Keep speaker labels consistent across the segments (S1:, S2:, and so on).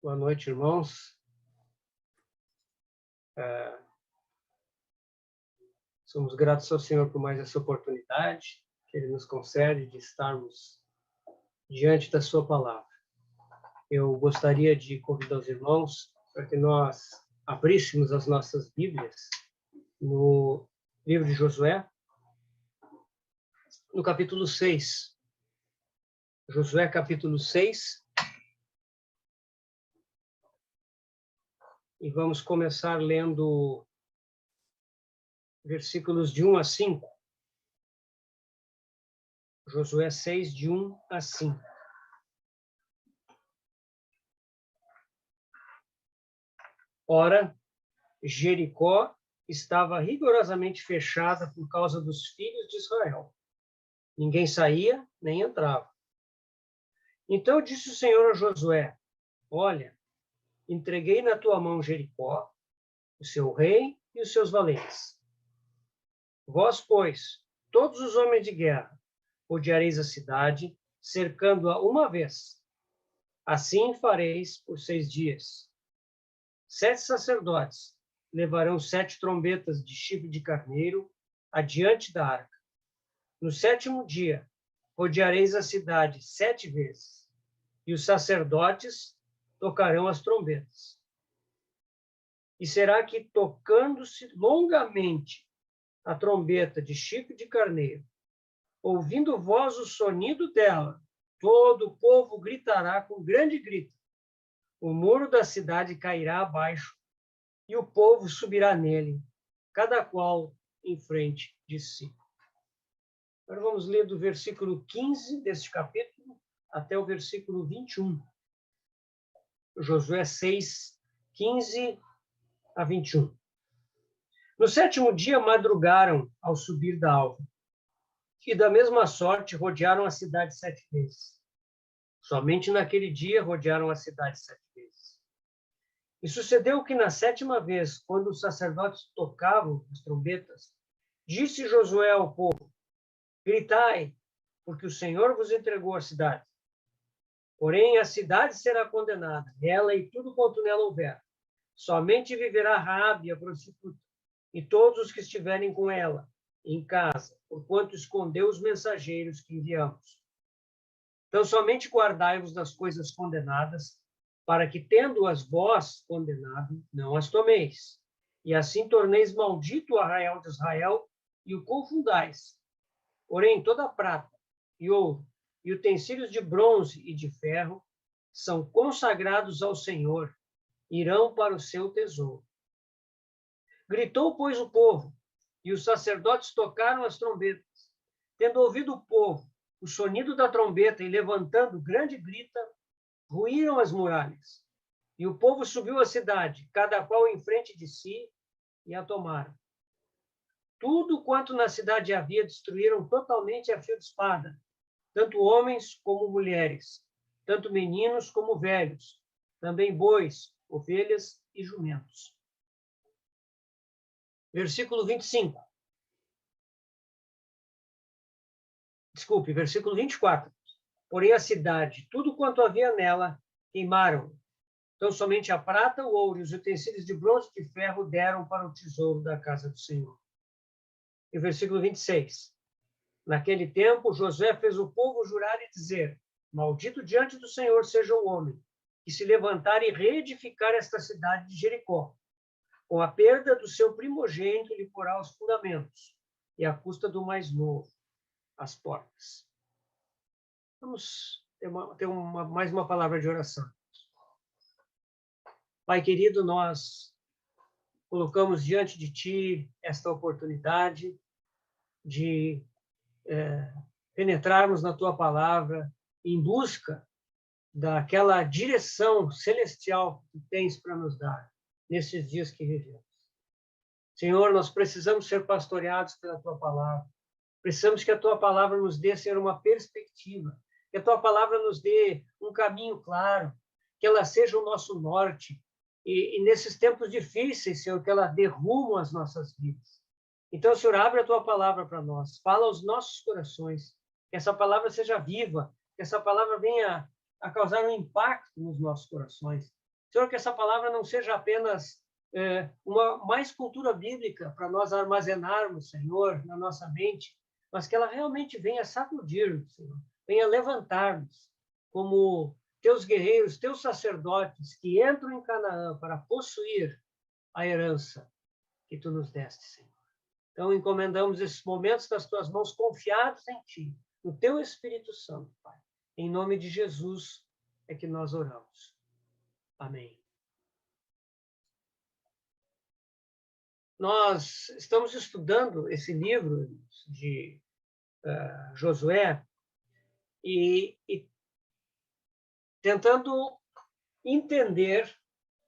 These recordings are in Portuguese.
S1: Boa noite, irmãos. Somos gratos ao Senhor por mais essa oportunidade que Ele nos concede de estarmos diante da Sua palavra. Eu gostaria de convidar os irmãos para que nós abríssemos as nossas Bíblias no livro de Josué, no capítulo 6. Josué, capítulo 6. E vamos começar lendo versículos de 1 a 5. Josué 6, de 1 a 5. Ora, Jericó estava rigorosamente fechada por causa dos filhos de Israel. Ninguém saía, nem entrava. Então disse o Senhor a Josué: Olha, entreguei na tua mão Jericó, o seu rei e os seus valentes. Vós, pois, todos os homens de guerra, rodeareis a cidade, cercando-a uma vez. Assim fareis por 6 dias. 7 sacerdotes levarão 7 trombetas de chifre de carneiro adiante da arca. No 7º dia, rodeareis a cidade 7 vezes, e os sacerdotes tocarão as trombetas. E será que, tocando-se longamente a trombeta de chifre de carneiro, ouvindo vós o sonido dela, todo o povo gritará com grande grito. O muro da cidade cairá abaixo, e o povo subirá nele, cada qual em frente de si. Agora vamos ler do versículo 15 deste capítulo até o versículo 21. Josué 6, 15 a 21. No 7º dia madrugaram ao subir da alva, e da mesma sorte rodearam a cidade 7 vezes. Somente naquele dia rodearam a cidade 7 vezes. E sucedeu que na 7ª vez, quando os sacerdotes tocavam as trombetas, disse Josué ao povo: Gritai, porque o Senhor vos entregou a cidade. Porém, a cidade será condenada, ela e tudo quanto nela houver. Somente viverá Raabe, a prostituta, e todos os que estiverem com ela em casa, porquanto escondeu os mensageiros que enviamos. Então, somente guardai-vos das coisas condenadas, para que, tendo-as vós condenado, não as tomeis. E assim torneis maldito o arraial de Israel e o confundais. Porém, toda a prata e ouro e utensílios de bronze e de ferro são consagrados ao Senhor, irão para o seu tesouro. Gritou, pois, o povo, e os sacerdotes tocaram as trombetas. Tendo ouvido o povo o sonido da trombeta e levantando grande grita, ruíram as muralhas. E o povo subiu à cidade, cada qual em frente de si, e a tomaram. Tudo quanto na cidade havia destruíram totalmente a fio de espada, tanto homens como mulheres, tanto meninos como velhos, também bois, ovelhas e jumentos. Versículo 25. Desculpe, versículo 24. Porém a cidade, tudo quanto havia nela, queimaram. Então somente a prata, o ouro e os utensílios de bronze e de ferro deram para o tesouro da casa do Senhor. E o versículo 26. Naquele tempo, Josué fez o povo jurar e dizer: Maldito diante do Senhor seja o homem que se levantar e reedificar esta cidade de Jericó. Com a perda do seu primogênito, lhe porá os fundamentos, e à custa do mais novo, as portas. Vamos ter mais uma palavra de oração. Pai querido, nós colocamos diante de Ti esta oportunidade de penetrarmos na Tua palavra em busca daquela direção celestial que Tens para nos dar nesses dias que vivemos. Senhor, nós precisamos ser pastoreados pela Tua palavra. Precisamos que a Tua palavra nos dê, Senhor, uma perspectiva, que a Tua palavra nos dê um caminho claro, que ela seja o nosso norte, e nesses tempos difíceis, Senhor, que ela dê rumo às nossas vidas. Então, Senhor, abre a Tua palavra para nós, fala aos nossos corações, que essa palavra seja viva, que essa palavra venha a causar um impacto nos nossos corações, Senhor, que essa palavra não seja apenas uma mais cultura bíblica para nós armazenarmos, Senhor, na nossa mente, mas que ela realmente venha sacudir-nos, Senhor, venha levantar-nos como teus guerreiros, teus sacerdotes que entram em Canaã para possuir a herança que tu nos deste, Senhor. Então, encomendamos esses momentos das tuas mãos, confiados em ti, no teu Espírito Santo, Pai. Em nome de Jesus é que nós oramos. Amém. Nós estamos estudando esse livro de Josué e tentando entender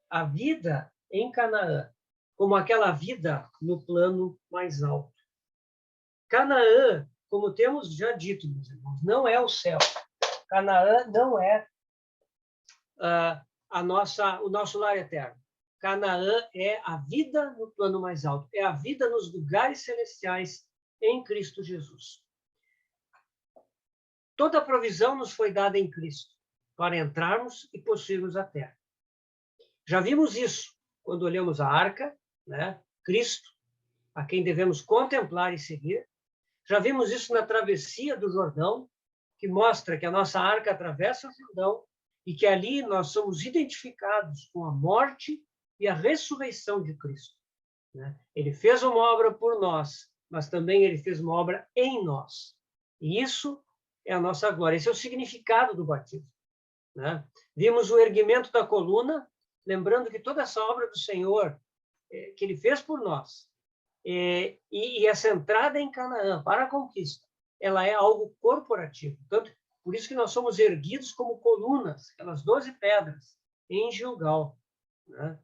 S1: a vida em Canaã como aquela vida no plano mais alto. Canaã, como temos já dito, meus irmãos, não é o céu. Canaã não é o nosso lar eterno. Canaã é a vida no plano mais alto, é a vida nos lugares celestiais em Cristo Jesus. Toda a provisão nos foi dada em Cristo para entrarmos e possuirmos a terra. Já vimos isso quando olhamos a arca, né? Cristo, a quem devemos contemplar e seguir. Já vimos isso na travessia do Jordão, que mostra que a nossa arca atravessa o Jordão e que ali nós somos identificados com a morte e a ressurreição de Cristo. Né? Ele fez uma obra por nós, mas também ele fez uma obra em nós. E isso é a nossa glória. Esse é o significado do batismo. Né? Vimos o erguimento da coluna, lembrando que toda essa obra do Senhor, que ele fez por nós, e essa entrada em Canaã para a conquista, ela é algo corporativo. Tanto, por isso que nós somos erguidos como colunas, aquelas 12 pedras, em Gilgal. Né?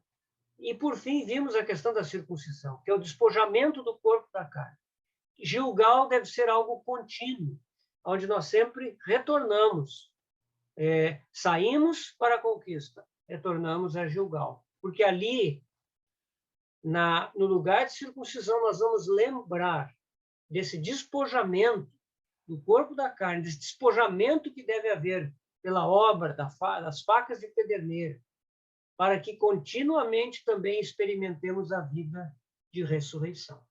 S1: E, por fim, vimos a questão da circuncisão, que é o despojamento do corpo da carne. Gilgal deve ser algo contínuo, onde nós sempre retornamos. Saímos para a conquista, retornamos a Gilgal. Porque ali, no lugar de circuncisão, nós vamos lembrar desse despojamento do corpo da carne, desse despojamento que deve haver pela obra das facas de pederneira, para que continuamente também experimentemos a vida de ressurreição.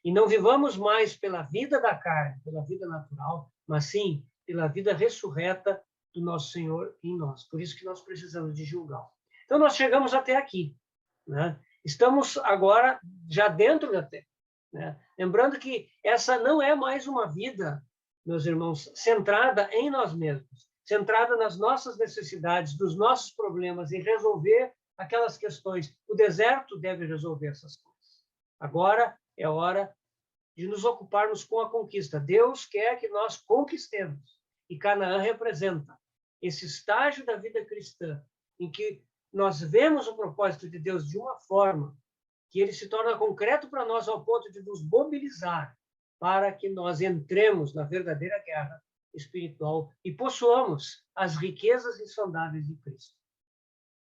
S1: E não vivamos mais pela vida da carne, pela vida natural, mas sim pela vida ressurreta do nosso Senhor em nós. Por isso que nós precisamos de Gilgal. Então, nós chegamos até aqui. Né? Estamos agora já dentro da terra. Né? Lembrando que essa não é mais uma vida, meus irmãos, centrada em nós mesmos, centrada nas nossas necessidades, dos nossos problemas, em resolver aquelas questões. O deserto deve resolver essas coisas. Agora é hora de nos ocuparmos com a conquista. Deus quer que nós conquistemos. E Canaã representa esse estágio da vida cristã em que nós vemos o propósito de Deus de uma forma que ele se torna concreto para nós ao ponto de nos mobilizar para que nós entremos na verdadeira guerra espiritual e possuamos as riquezas insondáveis de Cristo.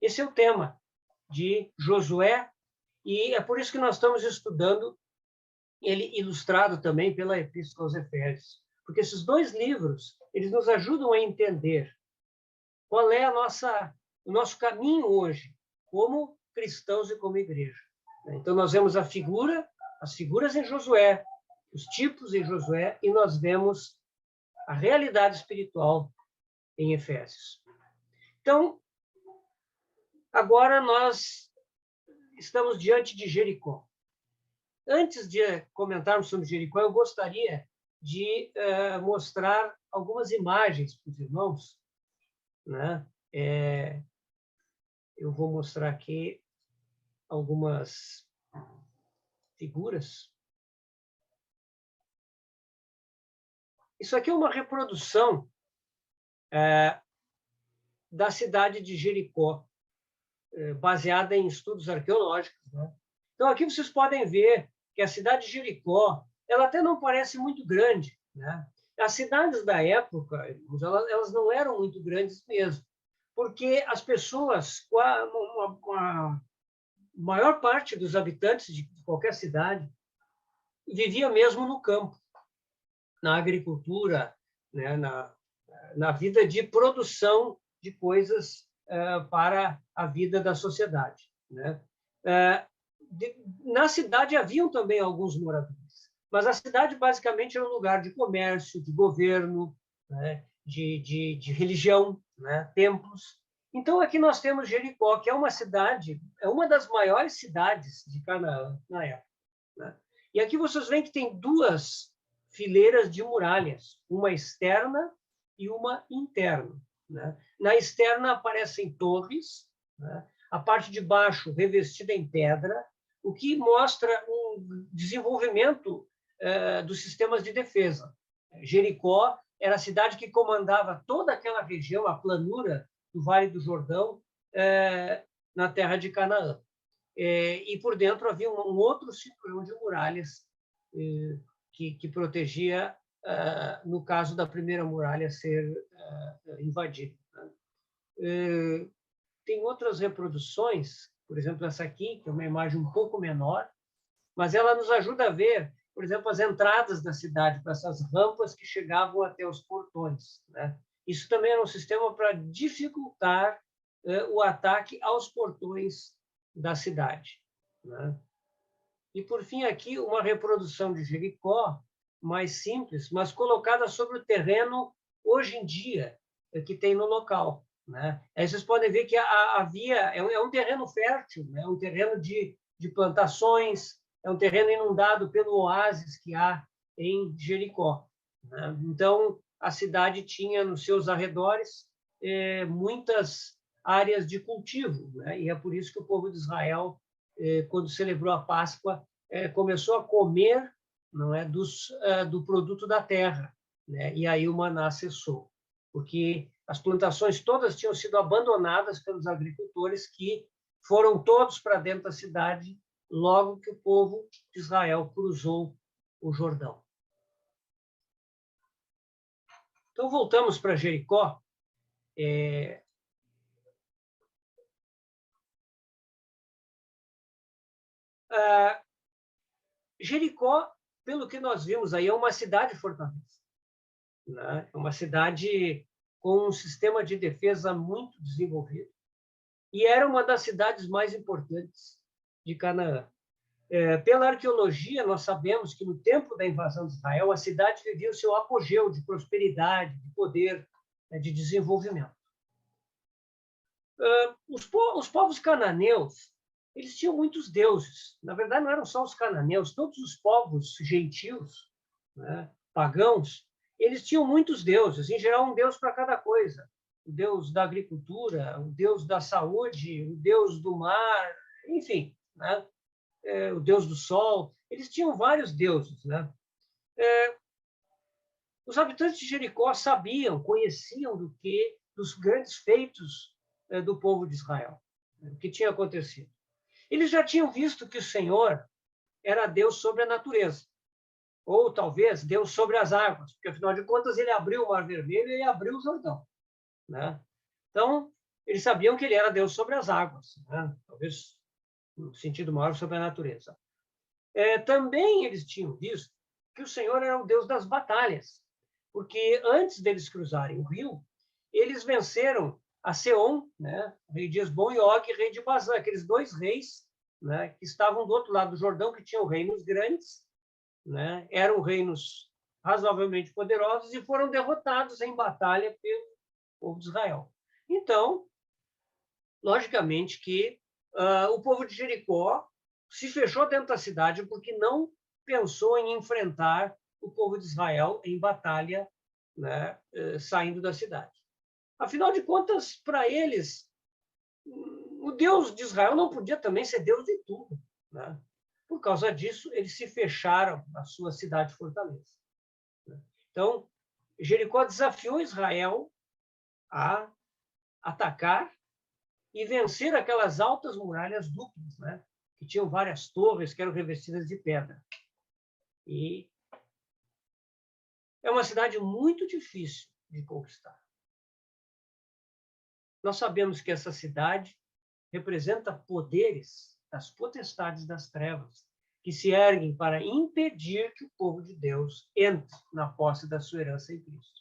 S1: Esse é o tema de Josué, e é por isso que nós estamos estudando ele ilustrado também pela Epístola aos Efésios. Porque esses dois livros, eles nos ajudam a entender qual é o nosso caminho hoje, como cristãos e como igreja. Então, nós vemos as figuras em Josué, os tipos em Josué, e nós vemos a realidade espiritual em Efésios. Então, agora nós estamos diante de Jericó. Antes de comentarmos sobre Jericó, eu gostaria de mostrar algumas imagens para os irmãos. Né? Eu vou mostrar aqui algumas figuras. Isso aqui é uma reprodução da cidade de Jericó, baseada em estudos arqueológicos. Né? Então, aqui vocês podem ver que a cidade de Jericó, ela até não parece muito grande. Né? As cidades da época, elas não eram muito grandes mesmo, porque as pessoas, a maior parte dos habitantes de qualquer cidade, vivia mesmo no campo, na agricultura, né? na vida de produção de coisas para a vida da sociedade, né? Na cidade haviam também alguns moradores, mas a cidade basicamente era um lugar de comércio, de governo, né? de religião, né? Templos. Então, aqui nós temos Jericó, que é uma cidade, é uma das maiores cidades de Canaã na época, né? E aqui vocês veem que tem duas fileiras de muralhas, uma externa e uma interna, né? Na externa aparecem torres, né? A parte de baixo revestida em pedra, o que mostra um desenvolvimento dos sistemas de defesa. Jericó era a cidade que comandava toda aquela região, a planura do Vale do Jordão, na terra de Canaã. E por dentro havia um outro cinturão de muralhas que protegia, no caso da primeira muralha ser invadida. Tem outras reproduções, por exemplo, essa aqui, que é uma imagem um pouco menor, mas ela nos ajuda a ver, por exemplo, as entradas da cidade, para essas rampas que chegavam até os portões, né? Isso também era um sistema para dificultar o ataque aos portões da cidade, né? E, por fim, aqui, uma reprodução de Jericó, mais simples, mas colocada sobre o terreno, hoje em dia, que tem no local, né? Aí vocês podem ver que é um terreno fértil, né? Um terreno de plantações, é um terreno inundado pelo oásis que há em Jericó, né? Então, a cidade tinha nos seus arredores muitas áreas de cultivo, né? E é por isso que o povo de Israel, quando celebrou a Páscoa, começou a comer, não é, do produto da terra, né? E aí o maná cessou, porque as plantações todas tinham sido abandonadas pelos agricultores, que foram todos para dentro da cidade logo que o povo de Israel cruzou o Jordão. Então, voltamos para Jericó. Jericó, pelo que nós vimos aí, é uma cidade-fortaleza, né? É uma cidade com um sistema de defesa muito desenvolvido, e era uma das cidades mais importantes de Canaã. Pela arqueologia, nós sabemos que no tempo da invasão de Israel, a cidade vivia o seu apogeu de prosperidade, de poder, de desenvolvimento. Os povos cananeus, eles tinham muitos deuses. Na verdade, não eram só os cananeus, todos os povos gentios, né, pagãos, eles tinham muitos deuses, em geral um deus para cada coisa. O deus da agricultura, o deus da saúde, o deus do mar, enfim, né? O deus do sol. Eles tinham vários deuses, né? Os habitantes de Jericó sabiam, conheciam dos grandes feitos do povo de Israel, o que tinha acontecido. Eles já tinham visto que o Senhor era Deus sobre a natureza, ou talvez Deus sobre as águas, porque, afinal de contas, ele abriu o Mar Vermelho e ele abriu o Jordão, né? Então, eles sabiam que ele era Deus sobre as águas, né? Talvez no sentido maior sobre a natureza. Também eles tinham visto que o Senhor era o Deus das batalhas, porque antes deles cruzarem o rio, eles venceram a Seom, né, rei de Hesbom, e Og, rei de Bazã, aqueles dois reis, né, que estavam do outro lado do Jordão, que tinham reinos grandes, né, eram reinos razoavelmente poderosos e foram derrotados em batalha pelo povo de Israel. Então, logicamente que o povo de Jericó se fechou dentro da cidade porque não pensou em enfrentar o povo de Israel em batalha, né, saindo da cidade. Afinal de contas, para eles, o Deus de Israel não podia também ser Deus de tudo, né? Por causa disso, eles se fecharam na sua cidade-fortaleza. Então, Jericó desafiou Israel a atacar e vencer aquelas altas muralhas duplas, né? Que tinham várias torres que eram revestidas de pedra. E é uma cidade muito difícil de conquistar. Nós sabemos que essa cidade representa poderes das potestades das trevas, que se erguem para impedir que o povo de Deus entre na posse da sua herança em Cristo.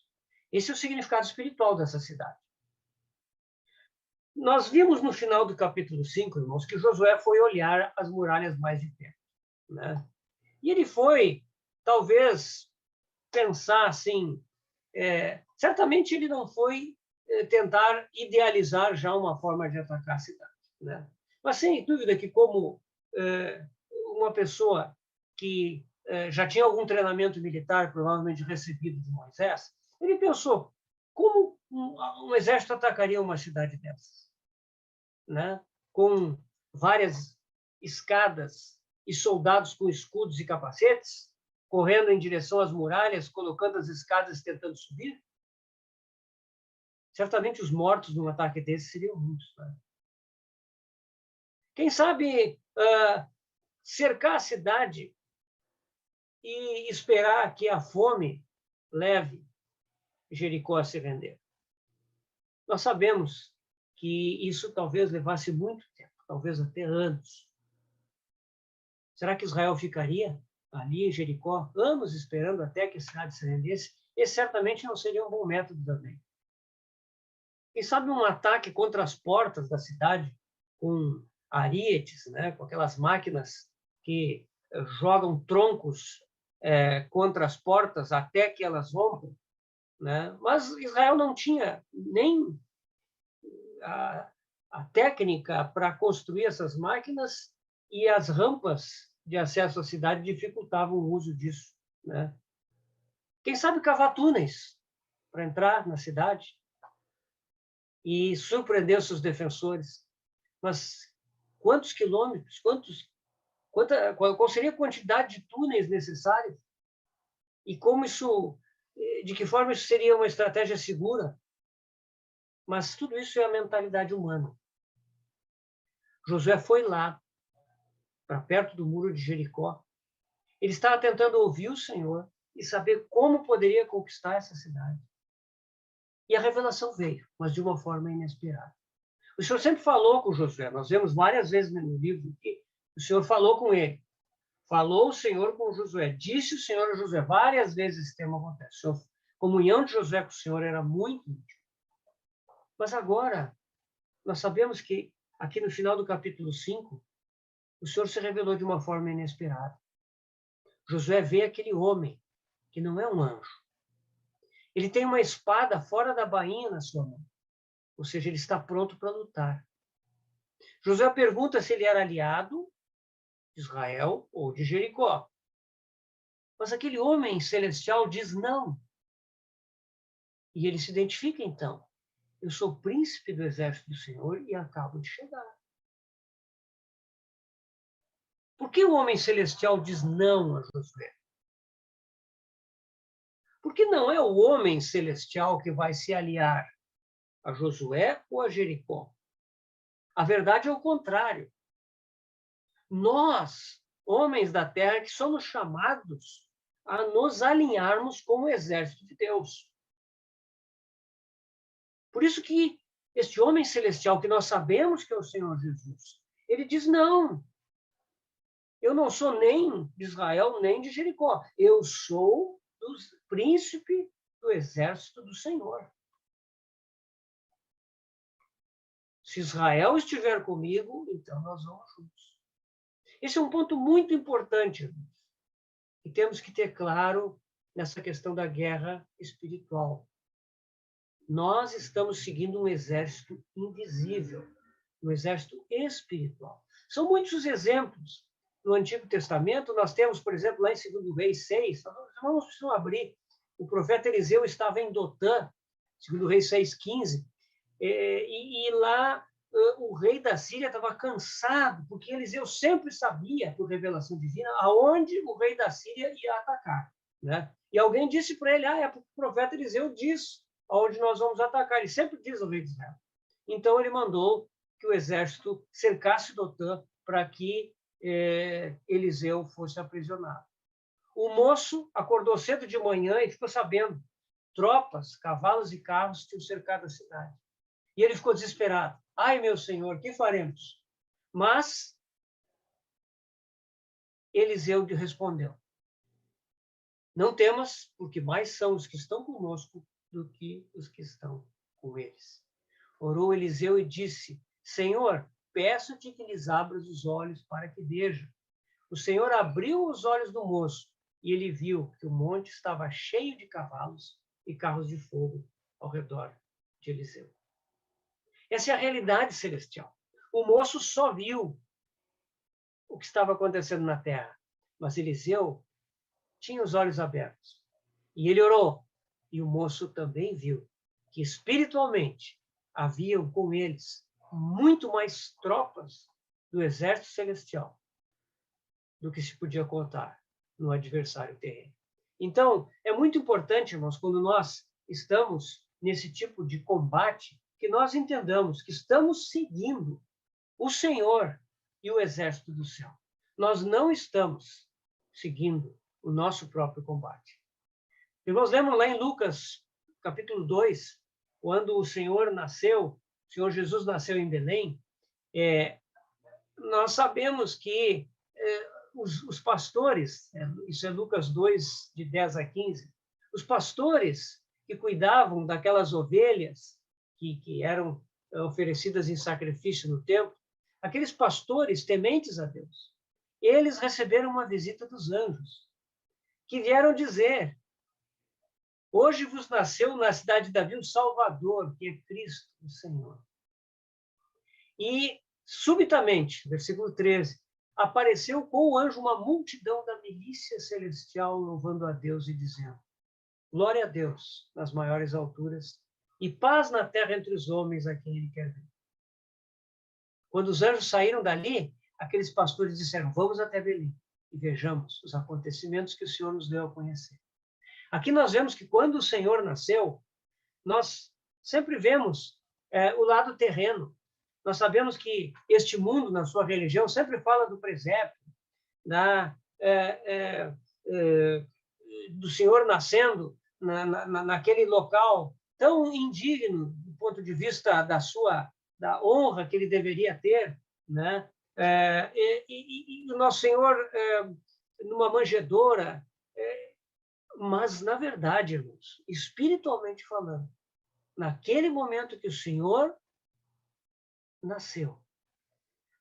S1: Esse é o significado espiritual dessa cidade. Nós vimos no final do capítulo 5, irmãos, que Josué foi olhar as muralhas mais de perto, né? E ele foi, talvez, pensar assim, certamente ele não foi tentar idealizar já uma forma de atacar a cidade, né? Mas sem dúvida que como uma pessoa que já tinha algum treinamento militar, provavelmente recebido de Moisés, ele pensou, como um exército atacaria uma cidade dessas, né? Com várias escadas e soldados com escudos e capacetes, correndo em direção às muralhas, colocando as escadas tentando subir? Certamente os mortos num ataque desse seriam muitos, né? Quem sabe cercar a cidade e esperar que a fome leve Jericó a se render. Nós sabemos que isso talvez levasse muito tempo, talvez até anos. Será que Israel ficaria ali em Jericó anos esperando até que a cidade se rendesse? Esse certamente não seria um bom método também. Quem sabe um ataque contra as portas da cidade com arietes, né, com aquelas máquinas que jogam troncos contra as portas até que elas rompam, né? Mas Israel não tinha nem a técnica para construir essas máquinas e as rampas de acesso à cidade dificultavam o uso disso, né? Quem sabe cavar túneis para entrar na cidade e surpreender os seus defensores. Mas quantos quilômetros, qual seria a quantidade de túneis necessários? E como isso, de que forma isso seria uma estratégia segura? Mas tudo isso é a mentalidade humana. Josué foi lá, para perto do muro de Jericó. Ele estava tentando ouvir o Senhor e saber como poderia conquistar essa cidade. E a revelação veio, mas de uma forma inesperada. O Senhor sempre falou com Josué. Nós vemos várias vezes no livro que o Senhor falou com ele. Falou o Senhor com Josué. Disse o Senhor a Josué. Várias vezes esse tema acontece. A comunhão de Josué com o Senhor era muito íntima. Mas agora, nós sabemos que aqui no final do capítulo 5, o Senhor se revelou de uma forma inesperada. Josué vê aquele homem, que não é um anjo. Ele tem uma espada fora da bainha na sua mão. Ou seja, ele está pronto para lutar. Josué pergunta se ele era aliado de Israel ou de Jericó. Mas aquele homem celestial diz não. E ele se identifica então. Eu sou príncipe do exército do Senhor e acabo de chegar. Por que o homem celestial diz não a Josué? Porque não é o homem celestial que vai se aliar a Josué ou a Jericó. A verdade é o contrário. Nós, homens da terra, que somos chamados a nos alinharmos com o exército de Deus. Por isso que este homem celestial, que nós sabemos que é o Senhor Jesus, ele diz não. Eu não sou nem de Israel, nem de Jericó. Eu sou do príncipe do exército do Senhor. Se Israel estiver comigo, então nós vamos juntos. Esse é um ponto muito importante, e temos que ter claro nessa questão da guerra espiritual. Nós estamos seguindo um exército invisível, um exército espiritual. São muitos os exemplos. No Antigo Testamento, nós temos, por exemplo, lá em 2 Reis 6, vamos precisam abrir, o profeta Eliseu estava em Dotã, 2 Reis 6,15, e lá o rei da Síria estava cansado, porque Eliseu sempre sabia, por revelação divina, aonde o rei da Síria ia atacar, né? E alguém disse para ele, é porque o profeta Eliseu diz aonde nós vamos atacar. Ele sempre diz ao rei de Israel. Então ele mandou que o exército cercasse Dotã para que Eliseu fosse aprisionado. O moço acordou cedo de manhã e ficou sabendo. Tropas, cavalos e carros tinham cercado a cidade. E ele ficou desesperado. Ai, meu senhor, que faremos? Mas Eliseu lhe respondeu. Não temas, porque mais são os que estão conosco do que os que estão com eles. Orou Eliseu e disse: Senhor, peço-te que lhes abras os olhos para que vejam. O Senhor abriu os olhos do moço e ele viu que o monte estava cheio de cavalos e carros de fogo ao redor de Eliseu. Essa é a realidade celestial. O moço só viu o que estava acontecendo na terra, mas Eliseu tinha os olhos abertos. E ele orou, e o moço também viu que espiritualmente haviam com eles muito mais tropas do exército celestial do que se podia contar no adversário terreno. Então, é muito importante, irmãos, quando nós estamos nesse tipo de combate, que nós entendamos que estamos seguindo o Senhor e o exército do céu. Nós não estamos seguindo o nosso próprio combate. Irmãos, lembram lá em Lucas, capítulo 2, quando o Senhor Jesus nasceu em Belém, nós sabemos que os pastores, isso é Lucas 2, de 10 a 15, os pastores que cuidavam daquelas ovelhas que eram oferecidas em sacrifício no templo, aqueles pastores tementes a Deus, eles receberam uma visita dos anjos, que vieram dizer: hoje vos nasceu na cidade de Davi um Salvador, que é Cristo, o Senhor. E, subitamente, versículo 13, apareceu com o anjo uma multidão da milícia celestial, louvando a Deus e dizendo: glória a Deus nas maiores alturas e paz na terra entre os homens a quem ele quer ver. Quando os anjos saíram dali, aqueles pastores disseram: vamos até Belém e vejamos os acontecimentos que o Senhor nos deu a conhecer. Aqui nós vemos que quando o Senhor nasceu, nós sempre vemos o lado terreno. Nós sabemos que este mundo, na sua religião, sempre fala do presépio, do Senhor nascendo naquele local tão indigno do ponto de vista da honra que ele deveria ter, né? E o nosso Senhor numa manjedoura, mas, na verdade, irmãos, espiritualmente falando, naquele momento que o Senhor nasceu,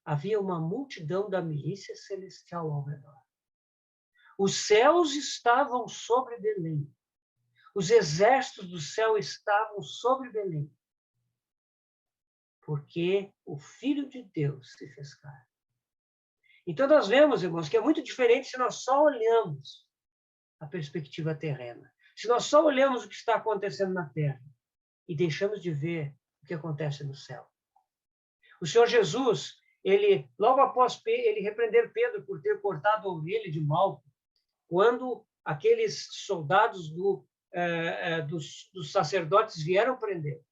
S1: havia uma multidão da milícia celestial ao redor. Os céus estavam sobre Belém. Os exércitos do céu estavam sobre Belém. Porque o Filho de Deus se fez carne. Então, nós vemos, irmãos, que é muito diferente se nós só olhamos a perspectiva terrena. Se nós só olhamos o que está acontecendo na terra e deixamos de ver o que acontece no céu. O Senhor Jesus, ele, logo após ele repreender Pedro por ter cortado a orelha de Malco, quando aqueles soldados dos sacerdotes vieram prender,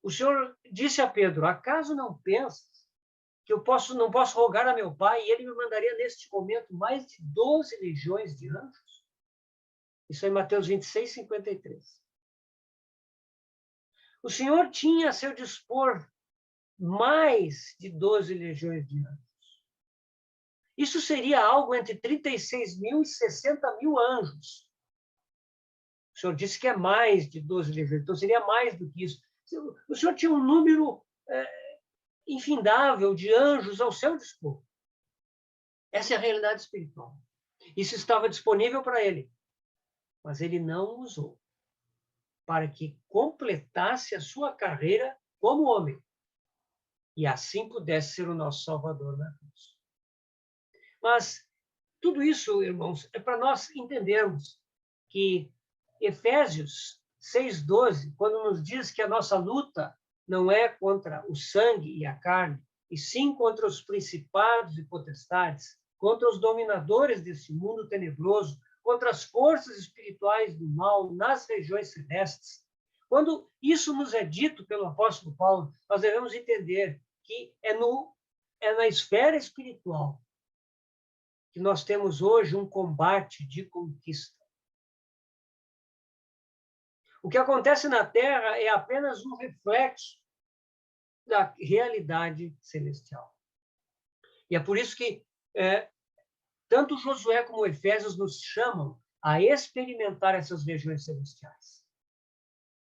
S1: o Senhor disse a Pedro: acaso não pensas que eu não posso rogar a meu Pai e ele me mandaria neste momento mais de 12 legiões de anjos? Isso é em Mateus 26, 53. O Senhor tinha a seu dispor mais de 12 legiões de anjos. Isso seria algo entre 36 mil e 60 mil anjos. O Senhor disse que é mais de 12 legiões, então seria mais do que isso. O Senhor tinha um número infindável de anjos ao seu dispor. Essa é a realidade espiritual. Isso estava disponível para ele, mas ele não usou para que completasse a sua carreira como homem e assim pudesse ser o nosso Salvador na cruz. Mas tudo isso, irmãos, é para nós entendermos que Efésios 6:12, quando nos diz que a nossa luta não é contra o sangue e a carne, e sim contra os principados e potestades, contra os dominadores desse mundo tenebroso, contra as forças espirituais do mal nas regiões celestes. Quando isso nos é dito pelo apóstolo Paulo, nós devemos entender que é na esfera espiritual que nós temos hoje um combate de conquista. O que acontece na Terra é apenas um reflexo da realidade celestial. E é por isso que tanto Josué como Efésios nos chamam a experimentar essas regiões celestiais,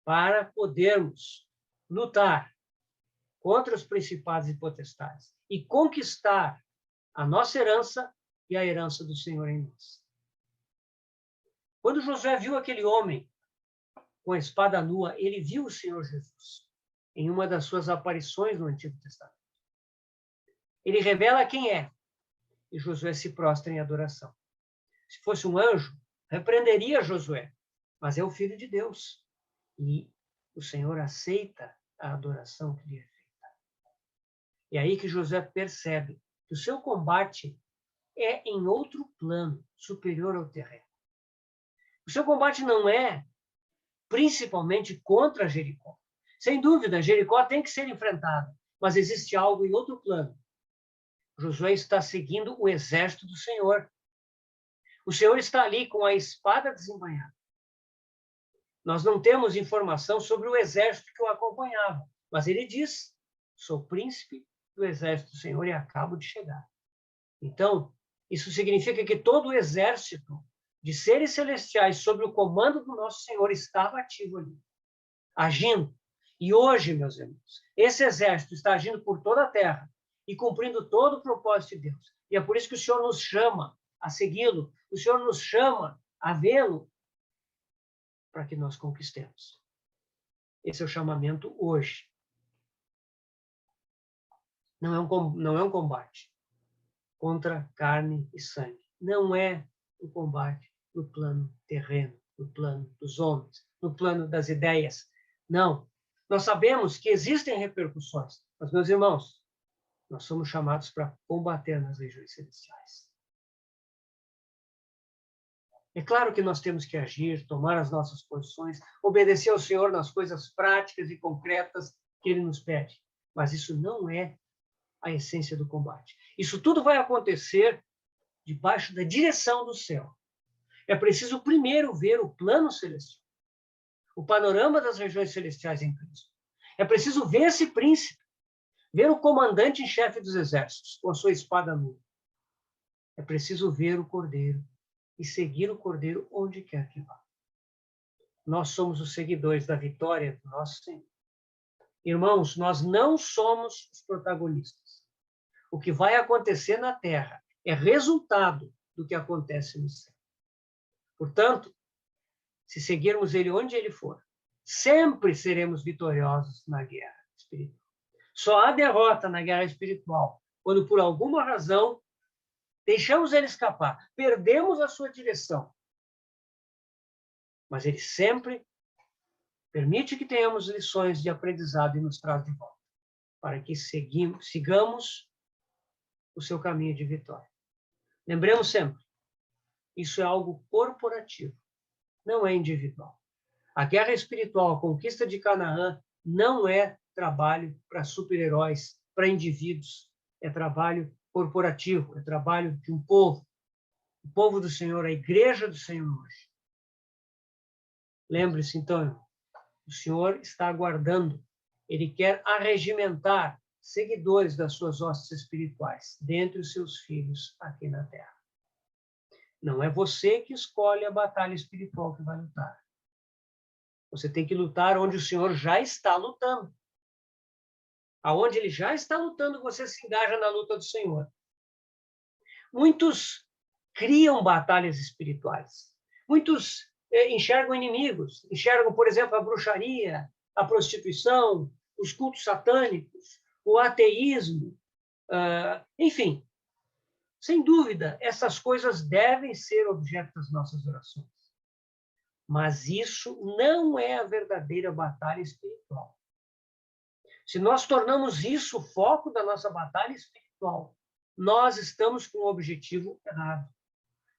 S1: para podermos lutar contra os principados e potestades e conquistar a nossa herança e a herança do Senhor em nós. Quando Josué viu aquele homem com a espada nua, ele viu o Senhor Jesus em uma das suas aparições no Antigo Testamento. Ele revela quem é, e Josué se prostra em adoração. Se fosse um anjo, repreenderia Josué, mas é o Filho de Deus, e o Senhor aceita a adoração que lhe é feita. É aí que Josué percebe que o seu combate é em outro plano, superior ao terreno. O seu combate não é principalmente contra Jericó. Sem dúvida, Jericó tem que ser enfrentado, mas existe algo em outro plano. Josué está seguindo o exército do Senhor. O Senhor está ali com a espada desembainhada. Nós não temos informação sobre o exército que o acompanhava, mas ele diz: sou príncipe do exército do Senhor e acabo de chegar. Então, isso significa que todo o exército de seres celestiais sob o comando do nosso Senhor estava ativo ali, agindo. E hoje, meus irmãos, esse exército está agindo por toda a terra e cumprindo todo o propósito de Deus. E é por isso que o Senhor nos chama a segui-lo, o Senhor nos chama a vê-lo para que nós conquistemos. Esse é o chamamento hoje. Não é um combate contra carne e sangue. Não é um combate no plano terreno, no plano dos homens, no plano das ideias. Não. Nós sabemos que existem repercussões, mas, meus irmãos, nós somos chamados para combater nas regiões celestiais. É claro que nós temos que agir, tomar as nossas posições, obedecer ao Senhor nas coisas práticas e concretas que Ele nos pede. Mas isso não é a essência do combate. Isso tudo vai acontecer debaixo da direção do céu. É preciso primeiro ver o plano celestial, o panorama das regiões celestiais em Cristo. É preciso ver esse príncipe, ver o comandante em chefe dos exércitos com a sua espada nua. É preciso ver o Cordeiro e seguir o Cordeiro onde quer que vá. Nós somos os seguidores da vitória do nosso Senhor. Irmãos, nós não somos os protagonistas. O que vai acontecer na terra é resultado do que acontece no céu. Portanto, se seguirmos ele onde ele for, sempre seremos vitoriosos na guerra espiritual. Só há derrota na guerra espiritual quando, por alguma razão, deixamos ele escapar, perdemos a sua direção. Mas ele sempre permite que tenhamos lições de aprendizado e nos traz de volta, para que sigamos o seu caminho de vitória. Lembremos sempre, isso é algo corporativo, não é individual. A guerra espiritual, a conquista de Canaã, não é trabalho para super-heróis, para indivíduos. É trabalho corporativo, é trabalho de um povo. O povo do Senhor, a igreja do Senhor hoje. Lembre-se, então, irmão, o Senhor está aguardando. Ele quer arregimentar seguidores das suas hostes espirituais, dentre os seus filhos aqui na terra. Não é você que escolhe a batalha espiritual que vai lutar. Você tem que lutar onde o Senhor já está lutando. Aonde ele já está lutando, você se engaja na luta do Senhor. Muitos criam batalhas espirituais. Muitos enxergam inimigos. Enxergam, por exemplo, a bruxaria, a prostituição, os cultos satânicos, o ateísmo. Enfim, sem dúvida, essas coisas devem ser objeto das nossas orações. Mas isso não é a verdadeira batalha espiritual. Se nós tornamos isso o foco da nossa batalha espiritual, nós estamos com o objetivo errado.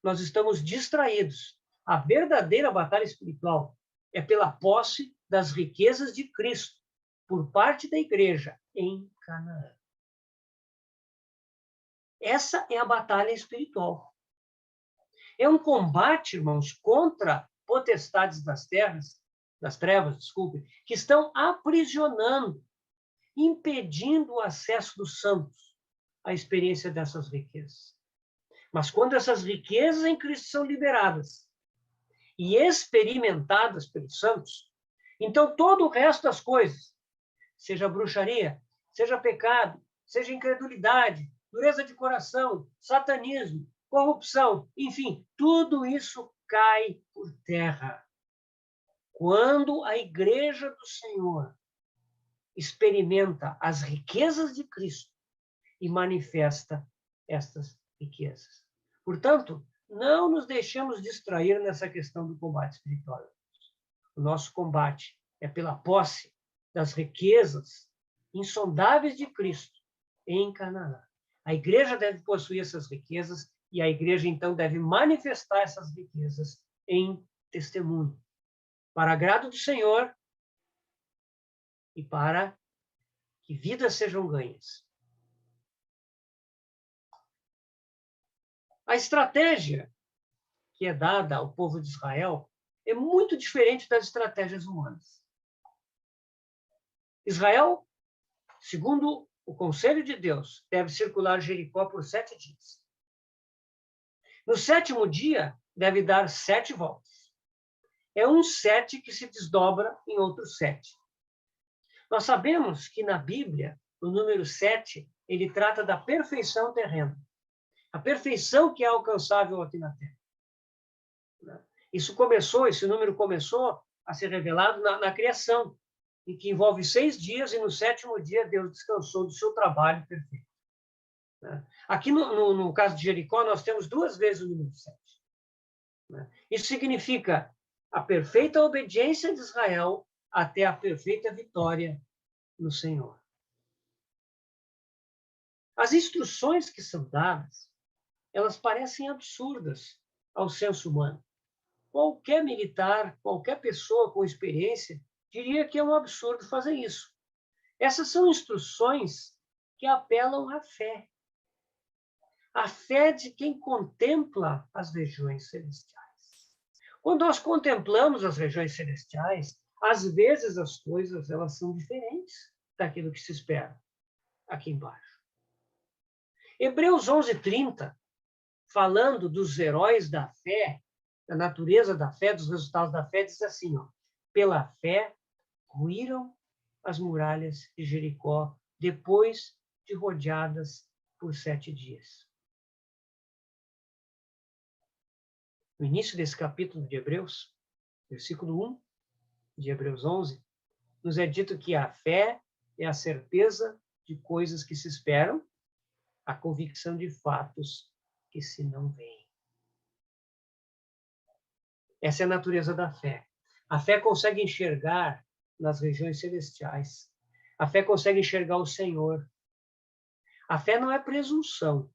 S1: Nós estamos distraídos. A verdadeira batalha espiritual é pela posse das riquezas de Cristo por parte da igreja em Canaã. Essa é a batalha espiritual. É um combate, irmãos, contra potestades das trevas, que estão aprisionando, impedindo o acesso dos santos à experiência dessas riquezas. Mas quando essas riquezas em Cristo são liberadas e experimentadas pelos santos, então todo o resto das coisas, seja bruxaria, seja pecado, seja incredulidade, dureza de coração, satanismo, corrupção, enfim, tudo isso cai por terra. Quando a igreja do Senhor experimenta as riquezas de Cristo e manifesta estas riquezas. Portanto, não nos deixemos distrair nessa questão do combate espiritual. O nosso combate é pela posse das riquezas insondáveis de Cristo em Canaã. A igreja deve possuir essas riquezas e a igreja, então, deve manifestar essas riquezas em testemunho, para agrado do Senhor e para que vidas sejam ganhas. A estratégia que é dada ao povo de Israel é muito diferente das estratégias humanas. Israel, segundo o conselho de Deus, deve circular Jericó por 7 dias. No 7º dia, deve dar 7 voltas. É um 7 que se desdobra em outros 7. Nós sabemos que na Bíblia, o número 7, ele trata da perfeição terrena. A perfeição que é alcançável aqui na Terra. Esse número começou a ser revelado na criação, em que envolve 6 dias, e no 7º dia Deus descansou do seu trabalho perfeito. Aqui no caso de Jericó, nós temos 2 vezes o número 7. Isso significa a perfeita obediência de Israel até a perfeita vitória no Senhor. As instruções que são dadas, elas parecem absurdas ao senso humano. Qualquer militar, qualquer pessoa com experiência, diria que é um absurdo fazer isso. Essas são instruções que apelam à fé. A fé de quem contempla as regiões celestiais. Quando nós contemplamos as regiões celestiais, às vezes as coisas elas são diferentes daquilo que se espera aqui embaixo. Hebreus 11:30, falando dos heróis da fé, da natureza da fé, dos resultados da fé, diz assim, pela fé ruíram as muralhas de Jericó depois de rodeadas por 7 dias. No início desse capítulo de Hebreus, versículo 1 de Hebreus 11, nos é dito que a fé é a certeza de coisas que se esperam, a convicção de fatos que se não veem. Essa é a natureza da fé. A fé consegue enxergar nas regiões celestiais. A fé consegue enxergar o Senhor. A fé não é presunção.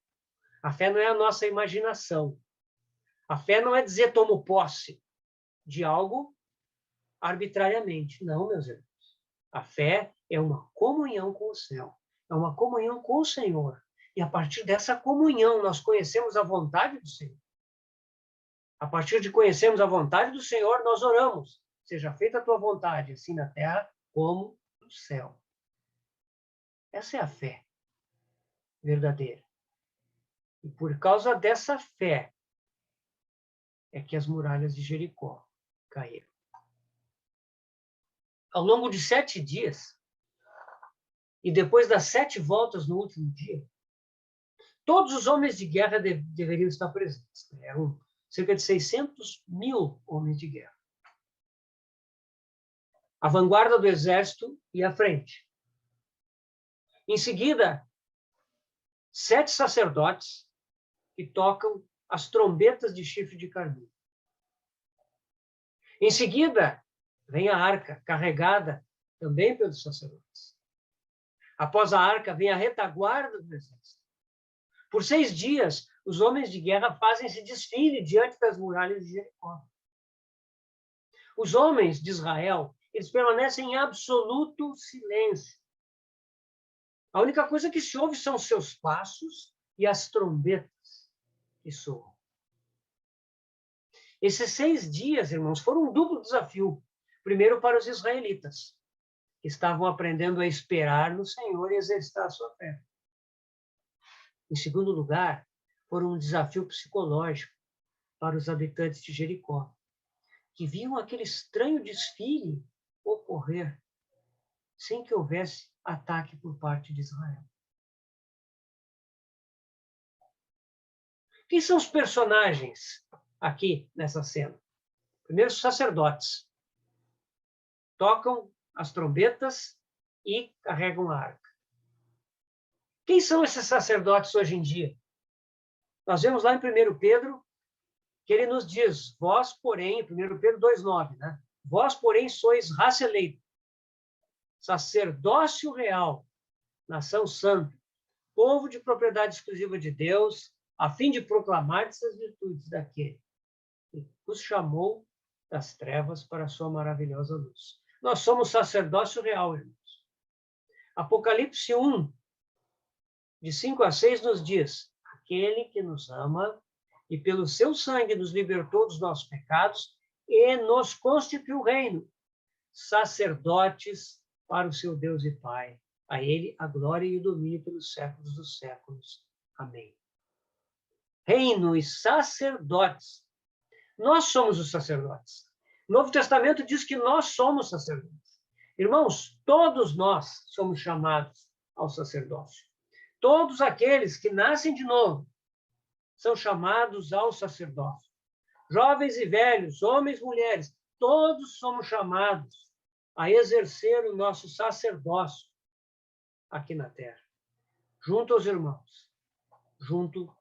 S1: A fé não é a nossa imaginação. A fé não é dizer tomo posse de algo arbitrariamente. Não, meus irmãos. A fé é uma comunhão com o céu. É uma comunhão com o Senhor. E a partir dessa comunhão, nós conhecemos a vontade do Senhor. A partir de conhecermos a vontade do Senhor, nós oramos. Seja feita a tua vontade, assim na terra como no céu. Essa é a fé verdadeira. E por causa dessa fé é que as muralhas de Jericó caíram. Ao longo de 7 dias, e depois das 7 voltas no último dia, todos os homens de guerra deveriam estar presentes. Eram cerca de 600.000 homens de guerra. A vanguarda do exército ia à frente. Em seguida, 7 sacerdotes que tocam as trombetas de chifre de carneiro. Em seguida, vem a arca, carregada também pelos sacerdotes. Após a arca, vem a retaguarda do exército. Por 6 dias, os homens de guerra fazem esse desfile diante das muralhas de Jericó. Os homens de Israel, eles permanecem em absoluto silêncio. A única coisa que se ouve são os seus passos e as trombetas que soam. Esses 6 dias, irmãos, foram um duplo desafio. Primeiro, para os israelitas, que estavam aprendendo a esperar no Senhor e exercitar a sua fé. Em segundo lugar, foram um desafio psicológico para os habitantes de Jericó, que viam aquele estranho desfile ocorrer sem que houvesse ataque por parte de Israel. Quem são os personagens aqui nessa cena? Primeiro, os sacerdotes. Tocam as trombetas e carregam a arca. Quem são esses sacerdotes hoje em dia? Nós vemos lá em 1 Pedro que ele nos diz, vós, porém, 1 Pedro 2,9, né? Vós, porém, sois raça eleita, sacerdócio real, nação santa, povo de propriedade exclusiva de Deus, a fim de proclamar essas virtudes daquele que os chamou das trevas para a sua maravilhosa luz. Nós somos sacerdócio real, irmãos. Apocalipse 1, de 5 a 6, nos diz, aquele que nos ama e pelo seu sangue nos libertou dos nossos pecados e nos constituiu reino, sacerdotes para o seu Deus e Pai. A ele a glória e o domínio pelos séculos dos séculos. Amém. Reino e sacerdotes. Nós somos os sacerdotes. O Novo Testamento diz que nós somos sacerdotes. Irmãos, todos nós somos chamados ao sacerdócio. Todos aqueles que nascem de novo são chamados ao sacerdócio. Jovens e velhos, homens e mulheres, todos somos chamados a exercer o nosso sacerdócio aqui na terra, junto aos irmãos, junto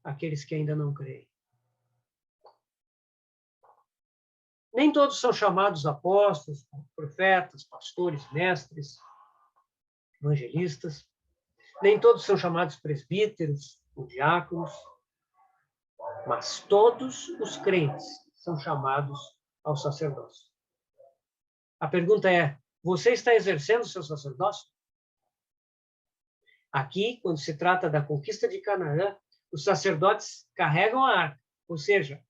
S1: àqueles que ainda não creem. Nem todos são chamados apóstolos, profetas, pastores, mestres, evangelistas. Nem todos são chamados presbíteros ou diáconos. Mas todos os crentes são chamados ao sacerdócio. A pergunta é, você está exercendo o seu sacerdócio? Aqui, quando se trata da conquista de Canaã, os sacerdotes carregam a arca, ou seja,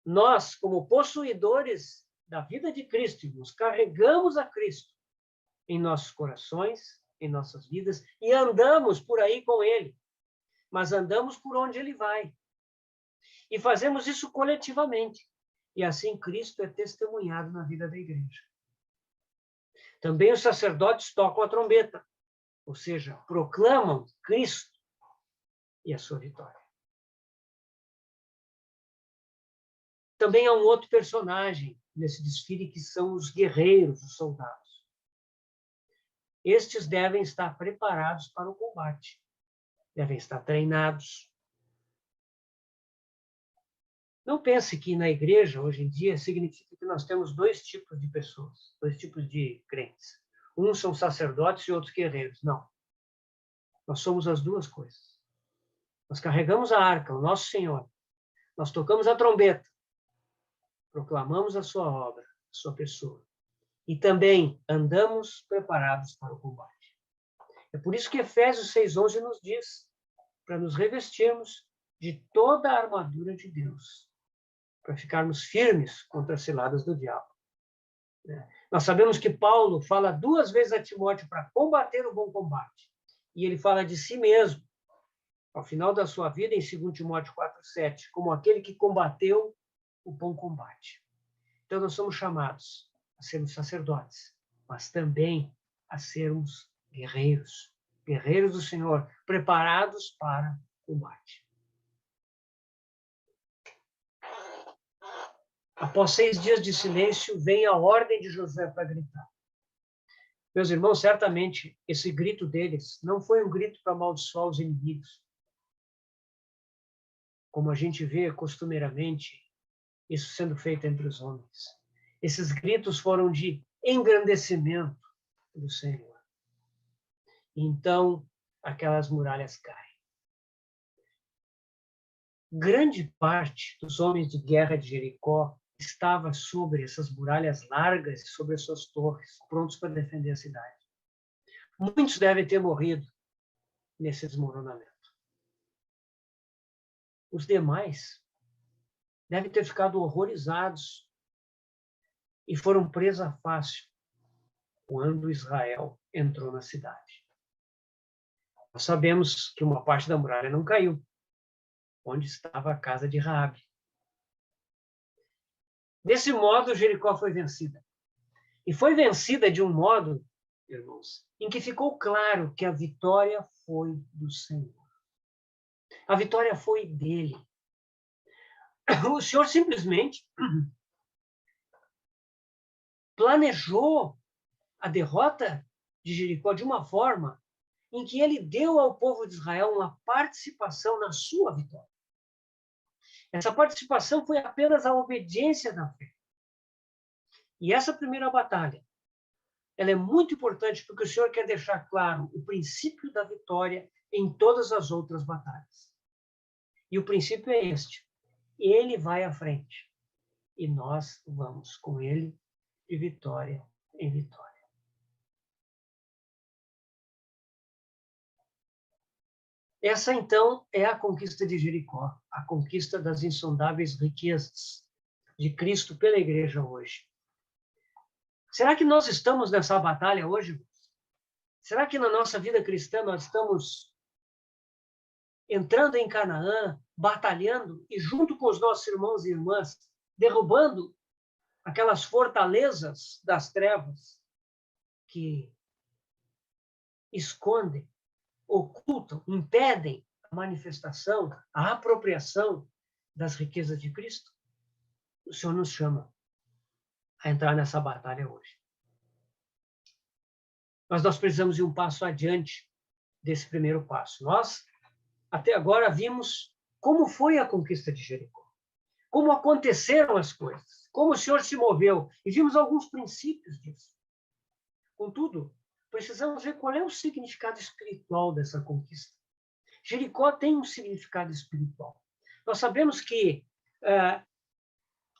S1: nós, como possuidores da vida de Cristo, nos carregamos a Cristo em nossos corações, em nossas vidas, e andamos por aí com Ele, mas andamos por onde Ele vai. E fazemos isso coletivamente. E assim Cristo é testemunhado na vida da igreja. Também os sacerdotes tocam a trombeta, ou seja, proclamam Cristo e a sua vitória. Também há um outro personagem nesse desfile que são os guerreiros, os soldados. Estes devem estar preparados para o combate, devem estar treinados. Não pense que na igreja, hoje em dia, significa que nós temos dois tipos de pessoas, dois tipos de crentes. Uns são sacerdotes e outros guerreiros. Não. Nós somos as duas coisas. Nós carregamos a arca, o nosso Senhor. Nós tocamos a trombeta. Proclamamos a sua obra, a sua pessoa. E também andamos preparados para o combate. É por isso que Efésios 6,11 nos diz, para nos revestirmos de toda a armadura de Deus, para ficarmos firmes contra as ciladas do diabo. Nós sabemos que Paulo fala 2 vezes a Timóteo para combater o bom combate. E ele fala de si mesmo, ao final da sua vida, em 2 Timóteo 4,7, como aquele que combateu o bom combate. Então, nós somos chamados a sermos sacerdotes, mas também a sermos guerreiros, guerreiros do Senhor, preparados para o combate. Após 6 dias de silêncio, vem a ordem de Josué para gritar. Meus irmãos, certamente esse grito deles não foi um grito para amaldiçoar os inimigos, como a gente vê costumeiramente isso sendo feito entre os homens. Esses gritos foram de engrandecimento do Senhor. Então, aquelas muralhas caem. Grande parte dos homens de guerra de Jericó estava sobre essas muralhas largas e sobre as suas torres, prontos para defender a cidade. Muitos devem ter morrido nesse desmoronamento. Os demais devem ter ficado horrorizados e foram presa fácil quando Israel entrou na cidade. Nós sabemos que uma parte da muralha não caiu, onde estava a casa de Raabe. Desse modo, Jericó foi vencida. E foi vencida de um modo irmãos, em que ficou claro que a vitória foi do Senhor. A vitória foi dele. O Senhor simplesmente planejou a derrota de Jericó de uma forma em que ele deu ao povo de Israel uma participação na sua vitória. Essa participação foi apenas a obediência da fé. E essa primeira batalha, ela é muito importante porque o Senhor quer deixar claro o princípio da vitória em todas as outras batalhas. E o princípio é este: ele vai à frente e nós vamos com ele de vitória em vitória. Essa, então, é a conquista de Jericó, a conquista das insondáveis riquezas de Cristo pela igreja hoje. Será que nós estamos nessa batalha hoje? Será que na nossa vida cristã nós estamos entrando em Canaã, batalhando e junto com os nossos irmãos e irmãs, derrubando aquelas fortalezas das trevas que escondem, ocultam, impedem a manifestação, a apropriação das riquezas de Cristo? O Senhor nos chama a entrar nessa batalha hoje. Mas nós precisamos ir um passo adiante desse primeiro passo. Nós, até agora, vimos como foi a conquista de Jericó, como aconteceram as coisas, como o Senhor se moveu, e vimos alguns princípios disso. Contudo, precisamos ver qual é o significado espiritual dessa conquista. Jericó tem um significado espiritual. Nós sabemos que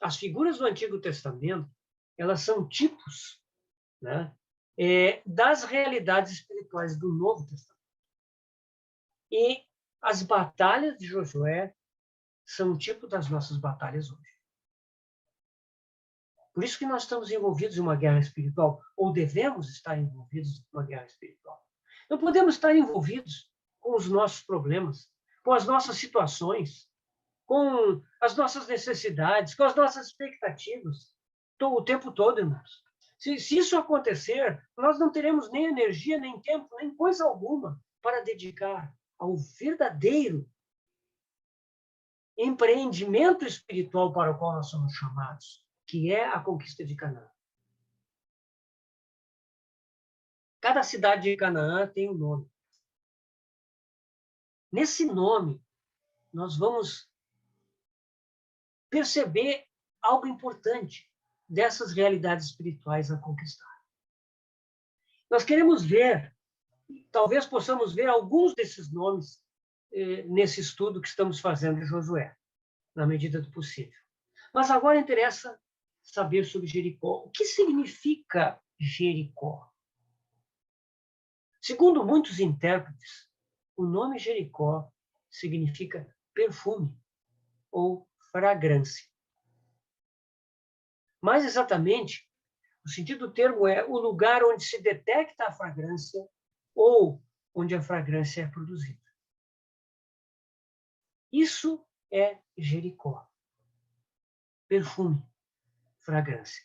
S1: as figuras do Antigo Testamento, elas são tipos, né, das realidades espirituais do Novo Testamento. E as batalhas de Josué são um tipo das nossas batalhas hoje. Por isso que nós estamos envolvidos em uma guerra espiritual, ou devemos estar envolvidos em uma guerra espiritual. Não podemos estar envolvidos com os nossos problemas, com as nossas situações, com as nossas necessidades, com as nossas expectativas, o tempo todo, irmãos. Se isso acontecer, nós não teremos nem energia, nem tempo, nem coisa alguma para dedicar ao verdadeiro empreendimento espiritual para o qual nós somos chamados, que é a conquista de Canaã. Cada cidade de Canaã tem um nome. Nesse nome, nós vamos perceber algo importante dessas realidades espirituais a conquistar. Nós queremos ver, talvez possamos ver alguns desses nomes nesse estudo que estamos fazendo de Josué, na medida do possível. Mas agora interessa saber sobre Jericó. O que significa Jericó? Segundo muitos intérpretes, o nome Jericó significa perfume ou fragrância. Mais exatamente, o sentido do termo é o lugar onde se detecta a fragrância ou onde a fragrância é produzida. Isso é Jericó. Perfume, fragrância.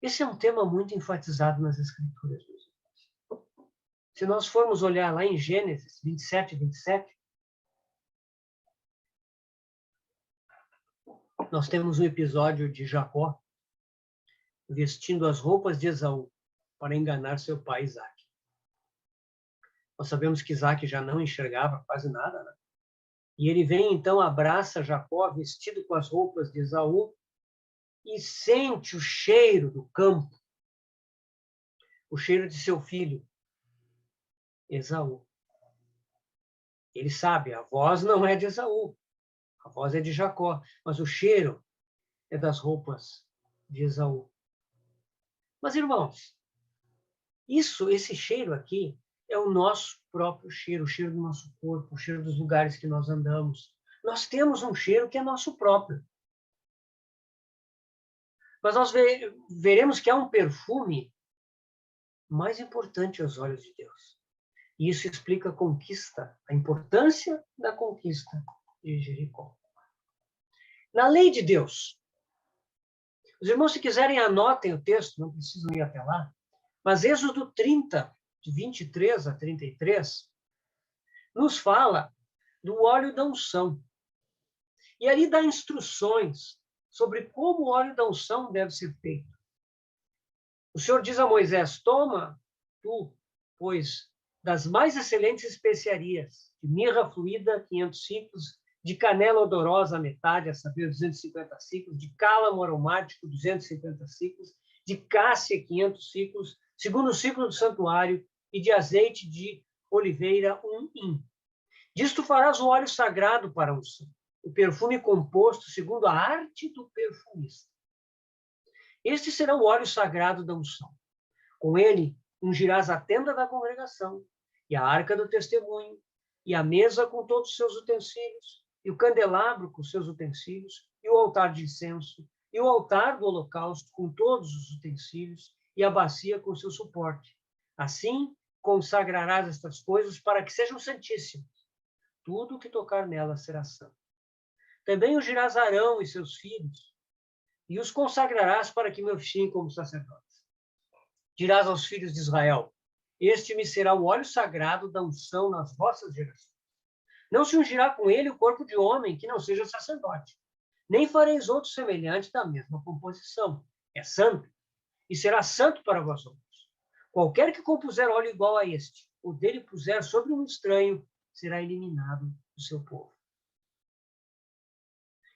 S1: Esse é um tema muito enfatizado nas Escrituras. Se nós formos olhar lá em Gênesis 27, 27, nós temos um episódio de Jacó vestindo as roupas de Esaú para enganar seu pai Isaac. Nós sabemos que Isaac já não enxergava quase nada, né? E ele vem, então, abraça Jacó vestido com as roupas de Esaú e sente o cheiro do campo, o cheiro de seu filho, Esaú. Ele sabe, a voz não é de Esaú, a voz é de Jacó, mas o cheiro é das roupas de Esaú. Mas, irmãos, esse cheiro aqui é o nosso próprio cheiro, o cheiro do nosso corpo, o cheiro dos lugares que nós andamos. Nós temos um cheiro que é nosso próprio. Mas nós veremos que há um perfume mais importante aos olhos de Deus. E isso explica a conquista, a importância da conquista de Jericó. Na lei de Deus, Os irmãos, se quiserem, anotem o texto, não precisam ir até lá. Mas Êxodo 30, de 23 a 33, nos fala do óleo da unção. E ali dá instruções sobre como o óleo da unção deve ser feito. O Senhor diz a Moisés: toma tu, pois, das mais excelentes especiarias, de mirra fluída, 500 ciclos, de canela odorosa, a metade, a saber, 250 ciclos, de cálamo aromático, 250 ciclos, de cássia, 500 ciclos, segundo o ciclo do santuário, e de azeite de oliveira, 1 hin. Disto farás o óleo sagrado para a unção, o perfume composto segundo a arte do perfumista. Este será o óleo sagrado da unção. Com ele ungirás a tenda da congregação, e a arca do testemunho, e a mesa com todos os seus utensílios, e o candelabro com seus utensílios, e o altar de incenso, e o altar do holocausto com todos os utensílios, e a bacia com seu suporte. Assim consagrarás estas coisas para que sejam santíssimas. Tudo o que tocar nelas será santo. Também ungirás Arão e seus filhos, e os consagrarás para que me oficiem como sacerdotes. Dirás aos filhos de Israel: este me será o óleo sagrado da unção nas vossas gerações. Não se ungirá com ele o corpo de homem que não seja sacerdote. Nem fareis outro semelhante da mesma composição. É santo, e será santo para vós outros. Qualquer que compuser óleo igual a este, ou dele puser sobre um estranho, será eliminado do seu povo.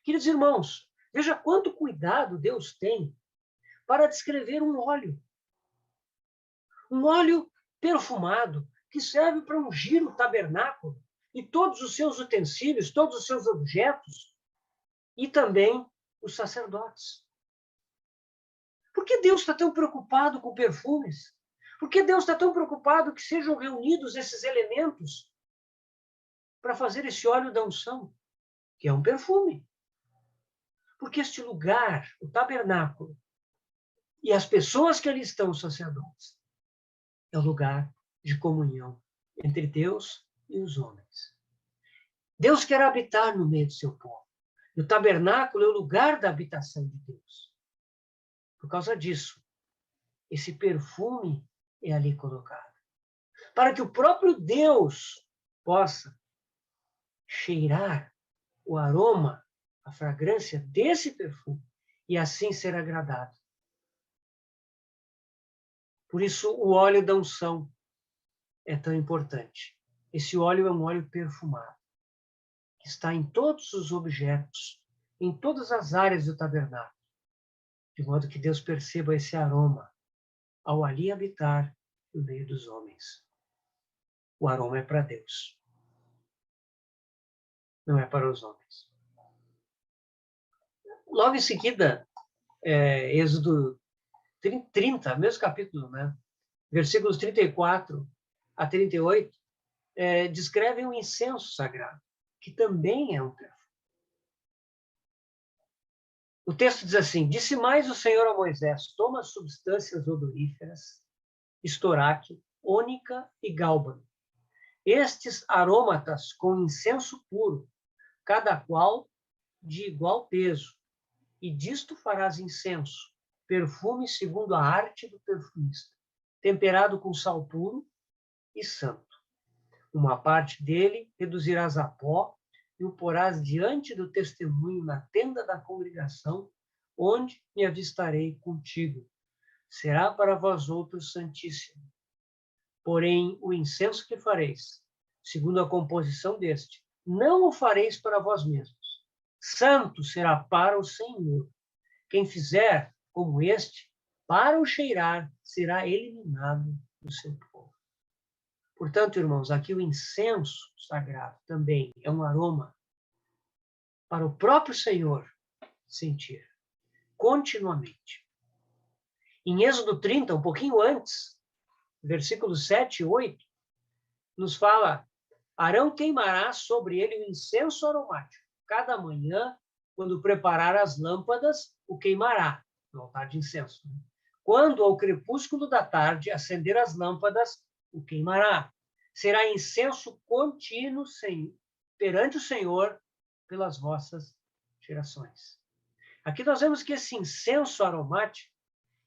S1: Queridos irmãos, veja quanto cuidado Deus tem para descrever um óleo. Um óleo perfumado que serve para ungir o tabernáculo e todos os seus utensílios, todos os seus objetos, e também os sacerdotes. Por que Deus está tão preocupado com perfumes? Por que Deus está tão preocupado que sejam reunidos esses elementos para fazer esse óleo da unção, que é um perfume? Porque este lugar, o tabernáculo, e as pessoas que ali estão, os sacerdotes, é o lugar de comunhão entre Deus e os homens. Deus quer habitar no meio do seu povo. E o tabernáculo é o lugar da habitação de Deus. Por causa disso, esse perfume é ali colocado. Para que o próprio Deus possa cheirar o aroma, a fragrância desse perfume, e assim ser agradado. Por isso, o óleo da unção é tão importante. Esse óleo é um óleo perfumado, que está em todos os objetos, em todas as áreas do tabernáculo, de modo que Deus perceba esse aroma ao ali habitar no meio dos homens. O aroma é para Deus, não é para os homens. Logo em seguida, Êxodo 30, mesmo capítulo, né? Versículos 34 a 38, descrevem o incenso sagrado, que também é um perfume. O texto diz assim: disse mais o Senhor a Moisés: toma substâncias odoríferas, estoraque, ônica e gálbano. Estes aromatas com incenso puro, cada qual de igual peso, e disto farás incenso, perfume segundo a arte do perfumista, temperado com sal puro e santo. Uma parte dele reduzirás a pó e o porás diante do testemunho na tenda da congregação, onde me avistarei contigo. Será para vós outros santíssimo. Porém, o incenso que fareis, segundo a composição deste, não o fareis para vós mesmos. Santo será para o Senhor. Quem fizer como este, para o cheirar, será eliminado do seu povo. Portanto, irmãos, aqui o incenso sagrado também é um aroma para o próprio Senhor sentir continuamente. Em Êxodo 30, um pouquinho antes, versículos 7 e 8, nos fala: Arão queimará sobre ele o incenso aromático. Cada manhã, quando preparar as lâmpadas, o queimará no altar de incenso. Quando, ao crepúsculo da tarde, acender as lâmpadas, o queimará. Será incenso contínuo perante o Senhor pelas vossas gerações. Aqui nós vemos que esse incenso aromático,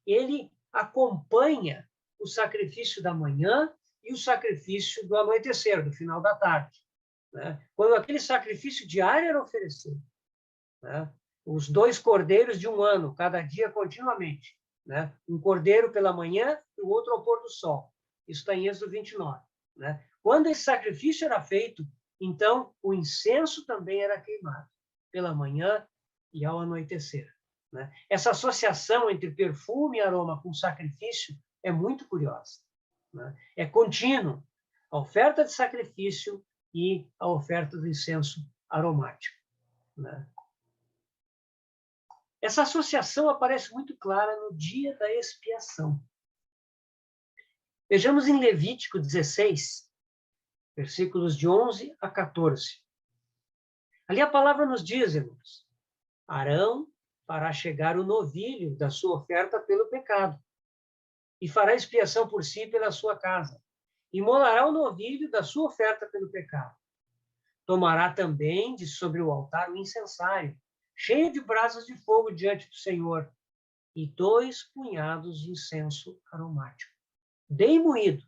S1: ele acompanha o sacrifício da manhã e o sacrifício do anoitecer, do final da tarde. Né? Quando aquele sacrifício diário era oferecido, né? Os 2 cordeiros de um ano, cada dia continuamente. Né? Um cordeiro pela manhã e o outro ao pôr do sol. Isso está em Êxodo 29. Né? Quando esse sacrifício era feito, então o incenso também era queimado, pela manhã e ao anoitecer. Né? Essa associação entre perfume e aroma com sacrifício é muito curiosa. Né? É contínuo a oferta de sacrifício e a oferta do incenso aromático. Né? Essa associação aparece muito clara no dia da expiação. Vejamos em Levítico 16, versículos de 11 a 14. Ali a palavra nos diz, irmãos, Arão fará chegar o novilho da sua oferta pelo pecado, e fará expiação por si e pela sua casa. Imolará o novilho da sua oferta pelo pecado. Tomará também de sobre o altar o incensário, cheio de brasas de fogo diante do Senhor, e 2 punhados de incenso aromático, bem moído,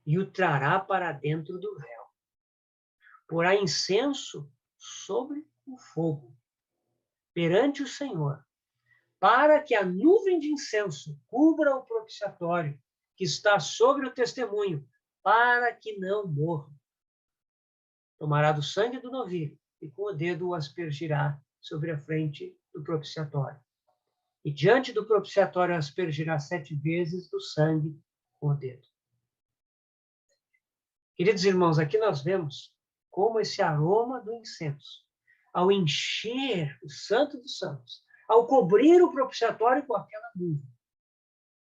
S1: e o trará para dentro do véu. Porá incenso sobre o fogo, perante o Senhor, para que a nuvem de incenso cubra o propiciatório que está sobre o testemunho, para que não morra. Tomará do sangue do novilho e com o dedo o aspergirá sobre a frente do propiciatório. E diante do propiciatório aspergirá 7 vezes do sangue com o dedo. Queridos irmãos, aqui nós vemos como esse aroma do incenso, ao encher o Santo dos Santos, ao cobrir o propiciatório com aquela nuvem,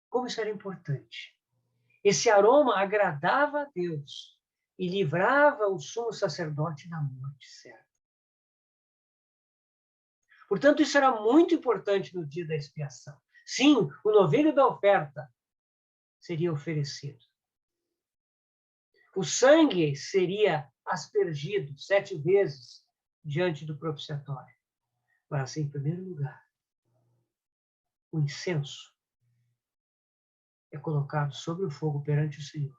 S1: como isso era importante. Esse aroma agradava a Deus e livrava o sumo sacerdote da morte certa. Portanto, isso era muito importante no dia da expiação. Sim, o novilho da oferta seria oferecido. O sangue seria aspergido 7 vezes diante do propiciatório. Mas, em primeiro lugar, o incenso é colocado sobre o fogo perante o Senhor,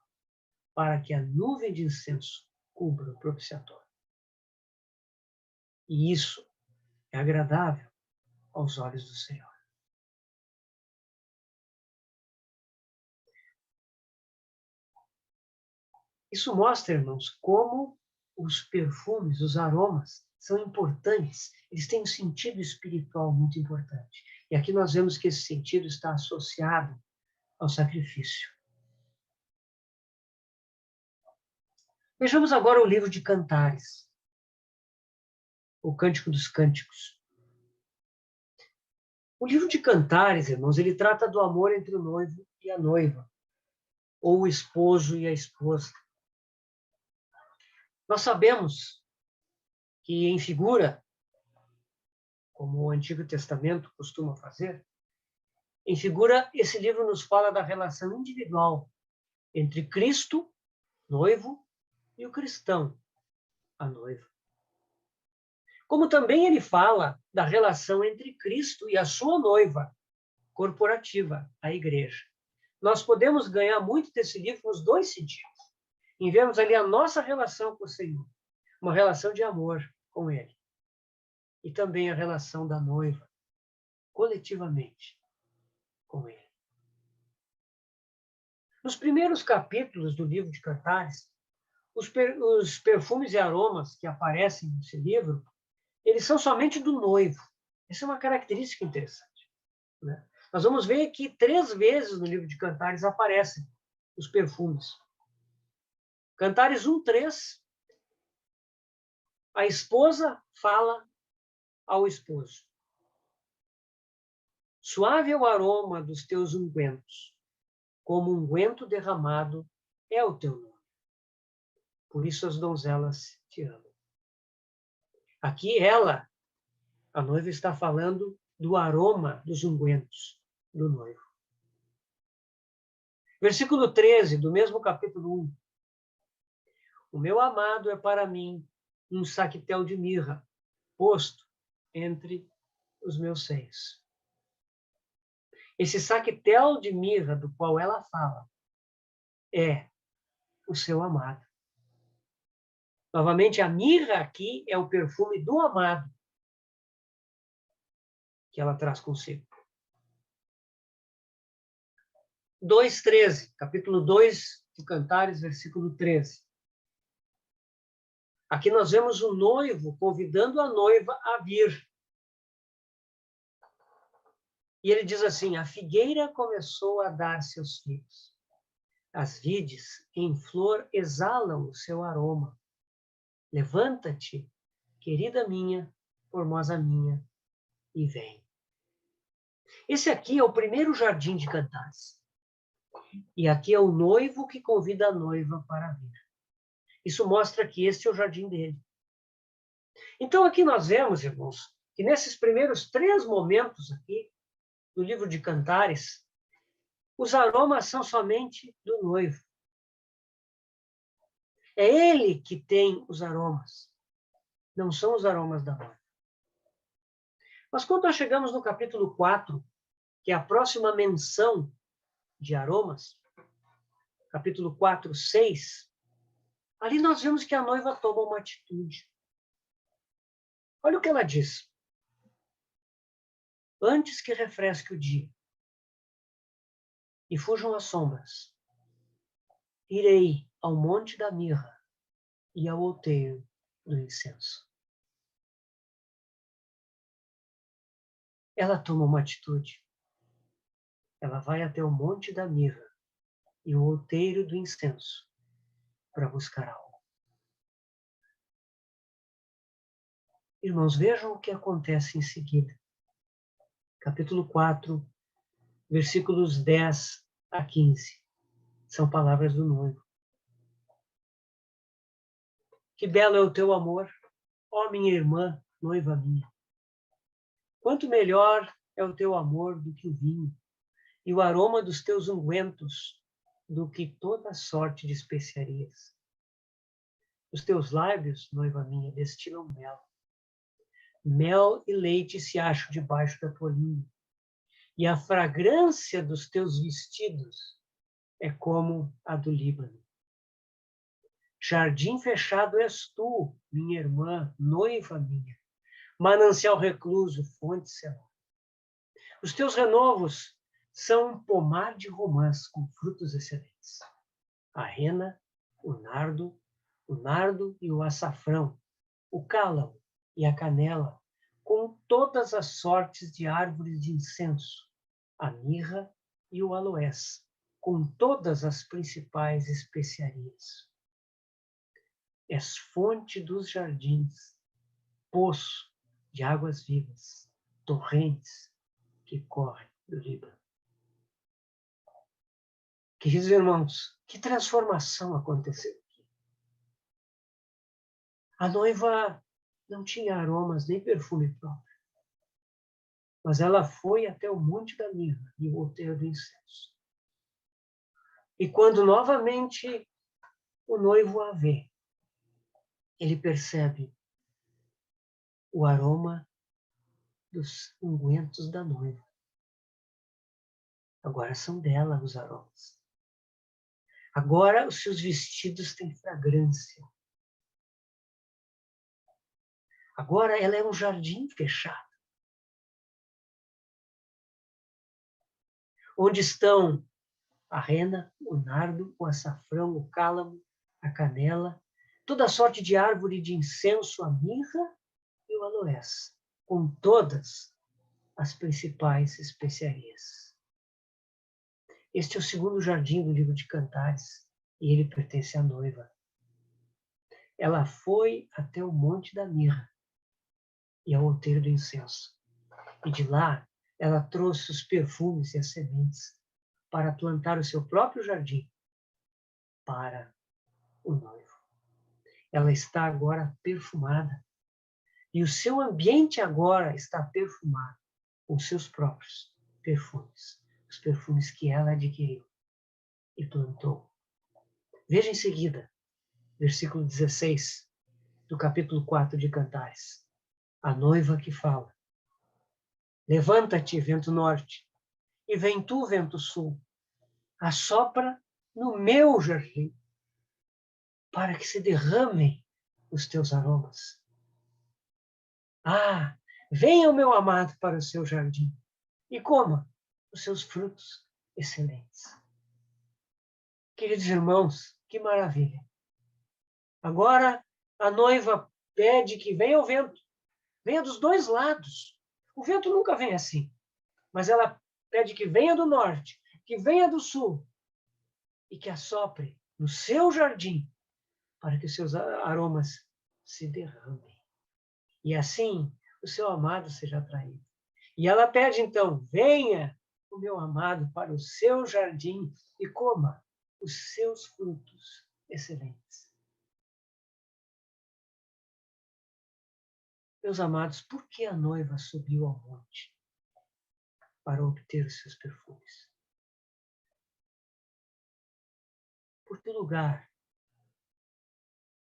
S1: para que a nuvem de incenso cubra o propiciatório. E isso é agradável aos olhos do Senhor. Isso mostra, irmãos, como os perfumes, os aromas, são importantes. Eles têm um sentido espiritual muito importante. E aqui nós vemos que esse sentido está associado ao sacrifício. Vejamos agora o livro de Cantares, o Cântico dos Cânticos. O livro de Cantares, irmãos, ele trata do amor entre o noivo e a noiva, ou o esposo e a esposa. Nós sabemos que, em figura, como o Antigo Testamento costuma fazer, em figura, esse livro nos fala da relação individual entre Cristo, noivo, e o cristão, a noiva. Como também ele fala da relação entre Cristo e a sua noiva, corporativa, a igreja. Nós podemos ganhar muito desse livro nos 2 sentidos. E vemos ali a nossa relação com o Senhor, uma relação de amor com Ele. E também a relação da noiva, coletivamente, com Ele. Nos primeiros capítulos do livro de Cantares, os perfumes e aromas que aparecem nesse livro, eles são somente do noivo. Essa é uma característica interessante. Né? Nós vamos ver que 3 vezes no livro de Cantares aparecem os perfumes. Cantares 1:3, a esposa fala ao esposo. Suave é o aroma dos teus ungüentos, como unguento derramado é o teu nome. Por isso as donzelas te amam. Aqui ela, a noiva, está falando do aroma dos ungüentos do noivo. Versículo 13, do mesmo capítulo 1. O meu amado é para mim um saquetel de mirra, posto entre os meus seios. Esse saquetel de mirra do qual ela fala é o seu amado. Novamente, a mirra aqui é o perfume do amado que ela traz consigo. 2:13, capítulo 2 de Cantares, versículo 13. Aqui nós vemos o noivo convidando a noiva a vir. E ele diz assim: a figueira começou a dar seus filhos. As vides em flor exalam o seu aroma. Levanta-te, querida minha, formosa minha, e vem. Esse aqui é o primeiro jardim de Cantares. E aqui é o noivo que convida a noiva para vir. Isso mostra que este é o jardim dele. Então aqui nós vemos, irmãos, que nesses primeiros 3 momentos aqui do livro de Cantares, os aromas são somente do noivo. É ele que tem os aromas, não são os aromas da noiva. Mas quando nós chegamos no capítulo 4, que é a próxima menção de aromas, capítulo 4:6, ali nós vemos que a noiva toma uma atitude. Olha o que ela diz. Antes que refresque o dia e fujam as sombras, irei ao monte da mirra e ao outeiro do incenso. Ela toma uma atitude. Ela vai até o monte da mirra e o outeiro do incenso para buscar algo. Irmãos, vejam o que acontece em seguida. Capítulo 4, versículos 10 a 15. São palavras do noivo. Que belo é o teu amor, ó minha irmã, noiva minha. Quanto melhor é o teu amor do que o vinho, e o aroma dos teus ungüentos do que toda sorte de especiarias. Os teus lábios, noiva minha, destilam mel. Mel e leite se acham debaixo da tua língua, e a fragrância dos teus vestidos é como a do Líbano. Jardim fechado és tu, minha irmã, noiva minha, manancial recluso, fonte selada. Os teus renovos são um pomar de romãs com frutos excelentes. A rena, o nardo e o açafrão, o cálamo e a canela, com todas as sortes de árvores de incenso, a mirra e o aloés, com todas as principais especiarias. És fonte dos jardins, poço de águas vivas, torrentes que correm do Líbano. Queridos irmãos, que transformação aconteceu aqui. A noiva não tinha aromas nem perfume próprio, mas ela foi até o monte da mirra e o outeiro do incenso. E quando novamente o noivo a vê, ele percebe o aroma dos ungüentos da noiva. Agora são dela os aromas. Agora os seus vestidos têm fragrância. Agora ela é um jardim fechado. Onde estão a rena, o nardo, o açafrão, o cálamo, a canela, toda sorte de árvore de incenso, a mirra e o aloés, com todas as principais especiarias. Este é o segundo jardim do livro de Cantares, e ele pertence à noiva. Ela foi até o monte da mirra e ao outeiro do incenso, e de lá ela trouxe os perfumes e as sementes para plantar o seu próprio jardim para o noivo. Ela está agora perfumada, e o seu ambiente agora está perfumado com seus próprios perfumes, os perfumes que ela adquiriu e plantou. Veja em seguida, versículo 16 do capítulo 4 de Cantares, a noiva que fala. Levanta-te, vento norte, e vem tu, vento sul. Assopra no meu jardim, para que se derramem os teus aromas. Ah, venha o meu amado para o seu jardim e coma os seus frutos excelentes. Queridos irmãos, que maravilha. Agora a noiva pede que venha o vento. Venha dos dois lados. O vento nunca vem assim. Mas ela pede que venha do norte, que venha do sul e que assopre no seu jardim para que os seus aromas se derramem. E assim o seu amado seja atraído. E ela pede então, venha o meu amado para o seu jardim e coma os seus frutos excelentes. Meus amados, por que a noiva subiu ao monte para obter os seus perfumes? Porque o lugar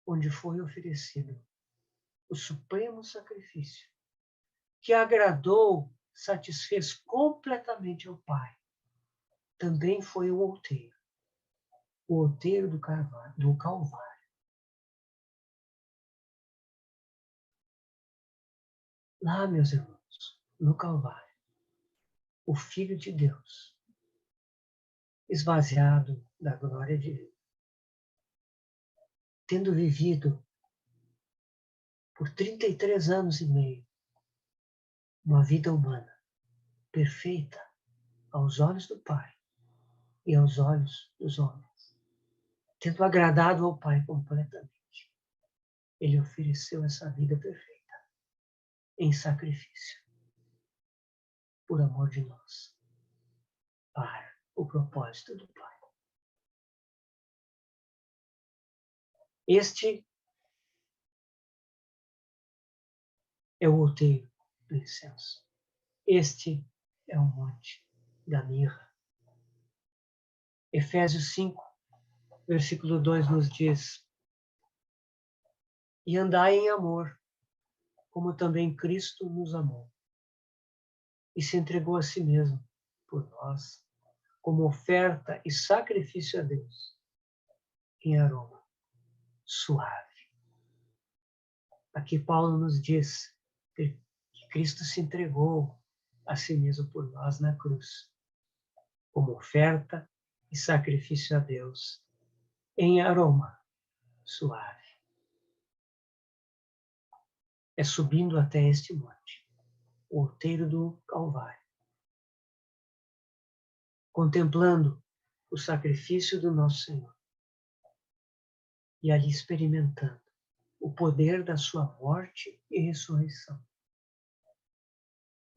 S1: onde foi oferecido o supremo sacrifício, que agradou, satisfez completamente ao Pai, também foi o outeiro do Calvário. Lá, meus irmãos, no Calvário, o Filho de Deus, esvaziado da glória de Deus, tendo vivido por 33 anos e meio uma vida humana perfeita aos olhos do Pai e aos olhos dos homens, tendo agradado ao Pai completamente, ele ofereceu essa vida perfeita em sacrifício por amor de nós, para o propósito do Pai. Este é o outeiro do incenso. Este é o monte da mirra. Efésios 5, versículo 2 nos diz: e andai em amor, como também Cristo nos amou, e se entregou a si mesmo por nós, como oferta e sacrifício a Deus, em aroma suave. Aqui Paulo nos diz que Cristo se entregou a si mesmo por nós na cruz, como oferta e sacrifício a Deus, em aroma suave. É subindo até este monte, o outeiro do Calvário, contemplando o sacrifício do nosso Senhor e ali experimentando o poder da sua morte e ressurreição.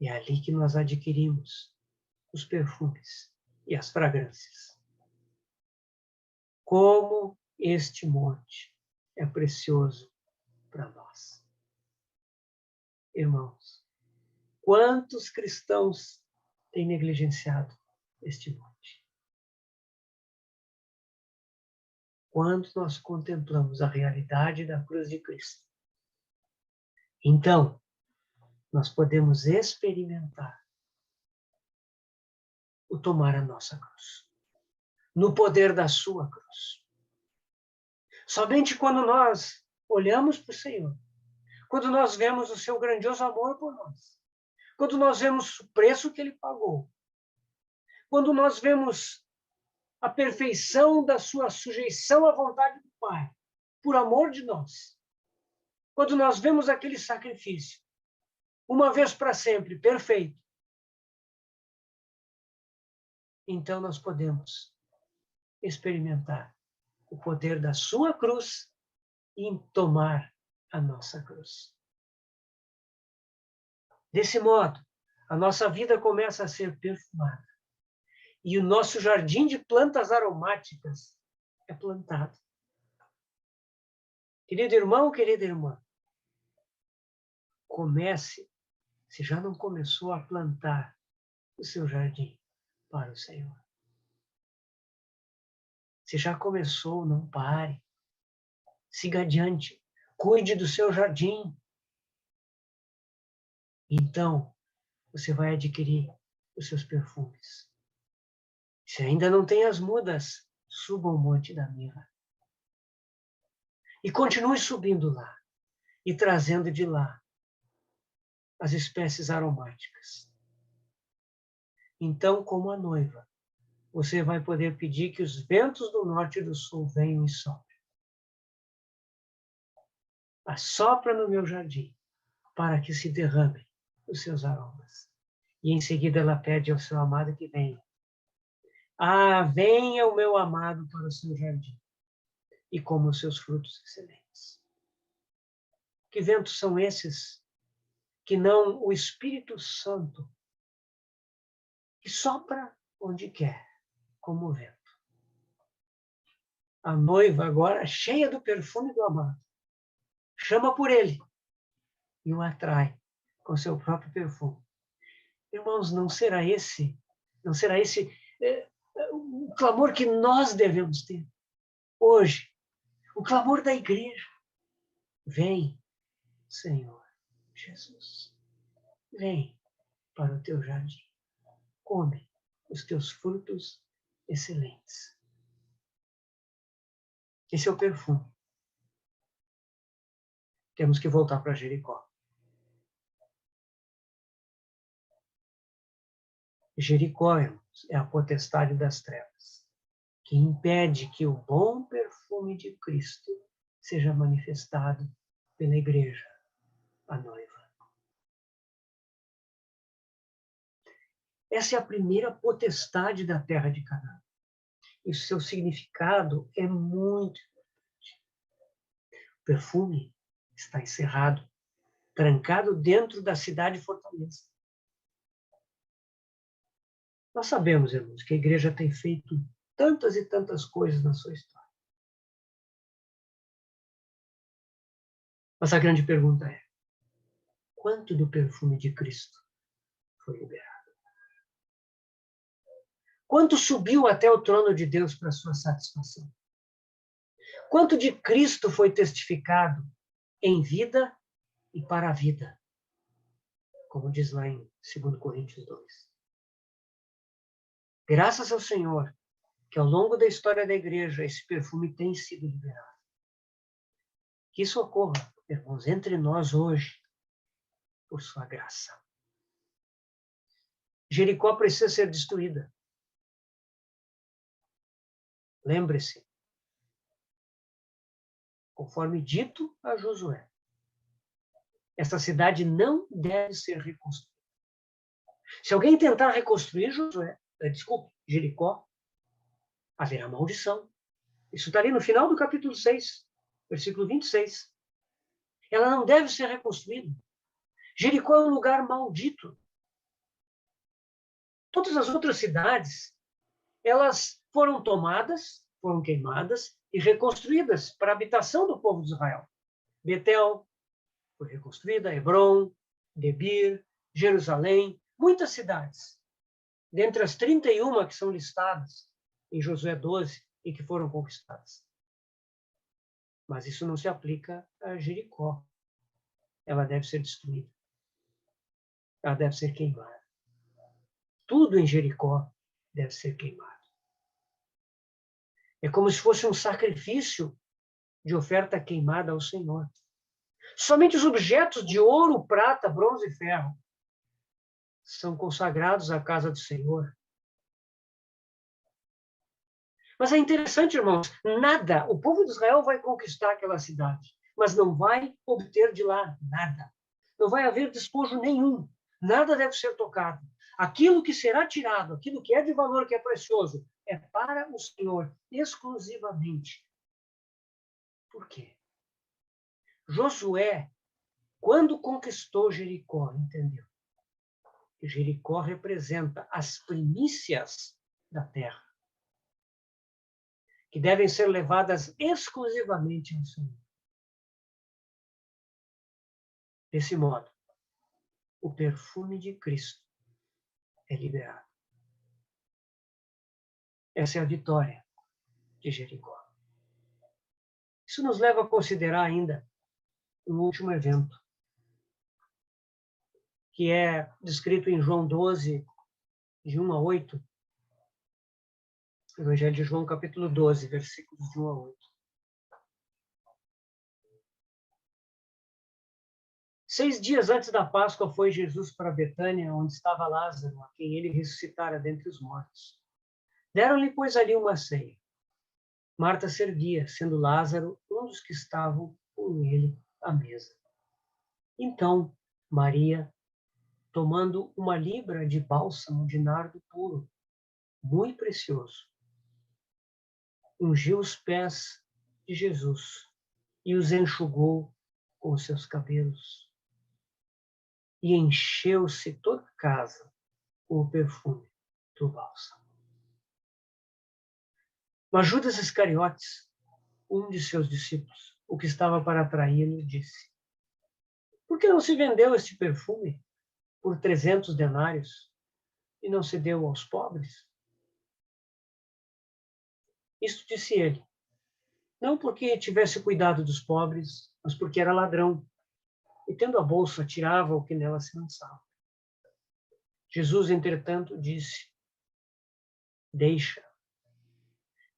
S1: É ali que nós adquirimos os perfumes e as fragrâncias. Como este monte é precioso para nós. Irmãos, quantos cristãos têm negligenciado este monte? Quando nós contemplamos a realidade da cruz de Cristo, então nós podemos experimentar o tomar a nossa cruz, no poder da sua cruz. Somente quando nós olhamos para o Senhor, quando nós vemos o seu grandioso amor por nós, quando nós vemos o preço que ele pagou, quando nós vemos a perfeição da sua sujeição à vontade do Pai, por amor de nós, quando nós vemos aquele sacrifício, uma vez para sempre, perfeito, então nós podemos experimentar o poder da sua cruz e tomar a nossa cruz. Desse modo, a nossa vida começa a ser perfumada. E o nosso jardim de plantas aromáticas é plantado. Querido irmão, querida irmã, comece, se já não começou a plantar o seu jardim para o Senhor. Se já começou, não pare. Siga adiante. Cuide do seu jardim. Então, você vai adquirir os seus perfumes. Se ainda não tem as mudas, suba ao Monte da Mirra. E continue subindo lá e trazendo de lá as espécies aromáticas. Então, como a noiva, você vai poder pedir que os ventos do norte e do sul venham e soprem. Assopra no meu jardim, para que se derramem os seus aromas. E em seguida ela pede ao seu amado que venha. Ah, venha o meu amado para o seu jardim e coma os seus frutos excelentes. Que ventos são esses que não o Espírito Santo, que sopra onde quer, como o vento? A noiva agora, cheia do perfume do amado, chama por ele e o atrai com seu próprio perfume. Irmãos, não será esse o clamor que nós devemos ter hoje, o clamor da igreja? Vem, Senhor Jesus, vem para o teu jardim, come os teus frutos excelentes. Esse é o perfume. Temos que voltar para Jericó. Jericó, irmãos, é a potestade das trevas, que impede que o bom perfume de Cristo seja manifestado pela igreja, a noiva. Essa é a primeira potestade da terra de Canaã. E o seu significado é muito importante. O perfume está encerrado, trancado dentro da cidade fortaleza. Nós sabemos, irmãos, que a igreja tem feito tantas e tantas coisas na sua história. Mas a grande pergunta é: quanto do perfume de Cristo foi liberado? Quanto subiu até o trono de Deus para sua satisfação? Quanto de Cristo foi testificado em vida e para a vida? Como diz lá em 2 Coríntios 2. Graças ao Senhor, que ao longo da história da igreja, esse perfume tem sido liberado. Que isso ocorra, irmãos, entre nós hoje, por sua graça. Jericó precisa ser destruída. Lembre-se, conforme dito a Josué, essa cidade não deve ser reconstruída. Se alguém tentar reconstruir Jericó, haverá maldição. Isso está ali no final do capítulo 6, versículo 26. Ela não deve ser reconstruída. Jericó é um lugar maldito. Todas as outras cidades, elas foram tomadas, foram queimadas e reconstruídas para a habitação do povo de Israel. Betel foi reconstruída, Hebrom, Debir, Jerusalém, muitas cidades. Dentre as 31 que são listadas em Josué 12 e que foram conquistadas. Mas isso não se aplica a Jericó. Ela deve ser destruída. Ela deve ser queimada. Tudo em Jericó deve ser queimado. É como se fosse um sacrifício de oferta queimada ao Senhor. Somente os objetos de ouro, prata, bronze e ferro são consagrados à casa do Senhor. Mas é interessante, irmãos, nada, o povo de Israel vai conquistar aquela cidade, mas não vai obter de lá nada. Não vai haver despojo nenhum. Nada deve ser tocado. Aquilo que será tirado, aquilo que é de valor, que é precioso, é para o Senhor, exclusivamente. Por quê? Josué, quando conquistou Jericó, entendeu? Que Jericó representa as primícias da terra, que devem ser levadas exclusivamente ao Senhor. Desse modo, o perfume de Cristo é liberado. Essa é a vitória de Jericó. Isso nos leva a considerar ainda um último evento, que é descrito em João 12, de 1 a 8. Evangelho de João, capítulo 12, versículos de 1 a 8. 6 dias antes da Páscoa foi Jesus para Betânia, onde estava Lázaro, a quem ele ressuscitara dentre os mortos. Deram-lhe, pois, ali uma ceia. Marta servia, sendo Lázaro um dos que estavam com ele à mesa. Então, Maria, tomando uma libra de bálsamo de nardo puro, muito precioso, ungiu os pés de Jesus e os enxugou com os seus cabelos. E encheu-se toda a casa com o perfume do bálsamo. Mas Judas Iscariotes, um de seus discípulos, o que estava para traí-lo, disse: por que não se vendeu este perfume por 300 denários e não se deu aos pobres? Isto disse ele, não porque tivesse cuidado dos pobres, mas porque era ladrão, e tendo a bolsa, tirava o que nela se lançava. Jesus, entretanto, disse: deixa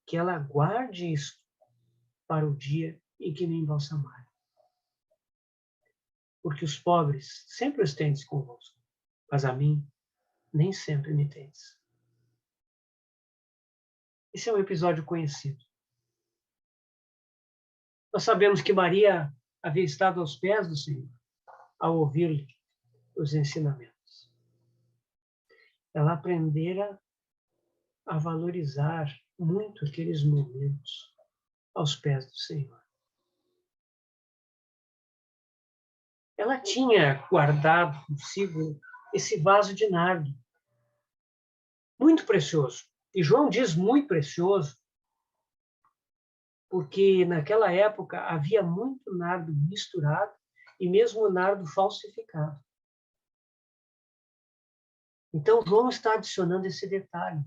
S1: que ela guarde isto para o dia em que me embalsamar. Porque os pobres sempre os tendes convosco, mas a mim nem sempre me tendes. Esse é um episódio conhecido. Nós sabemos que Maria havia estado aos pés do Senhor ao ouvir os ensinamentos. Ela aprendera a valorizar muito aqueles momentos aos pés do Senhor. Ela tinha guardado consigo esse vaso de nardo, muito precioso. E João diz muito precioso, porque naquela época havia muito nardo misturado e mesmo nardo falsificado. Então, João está adicionando esse detalhe.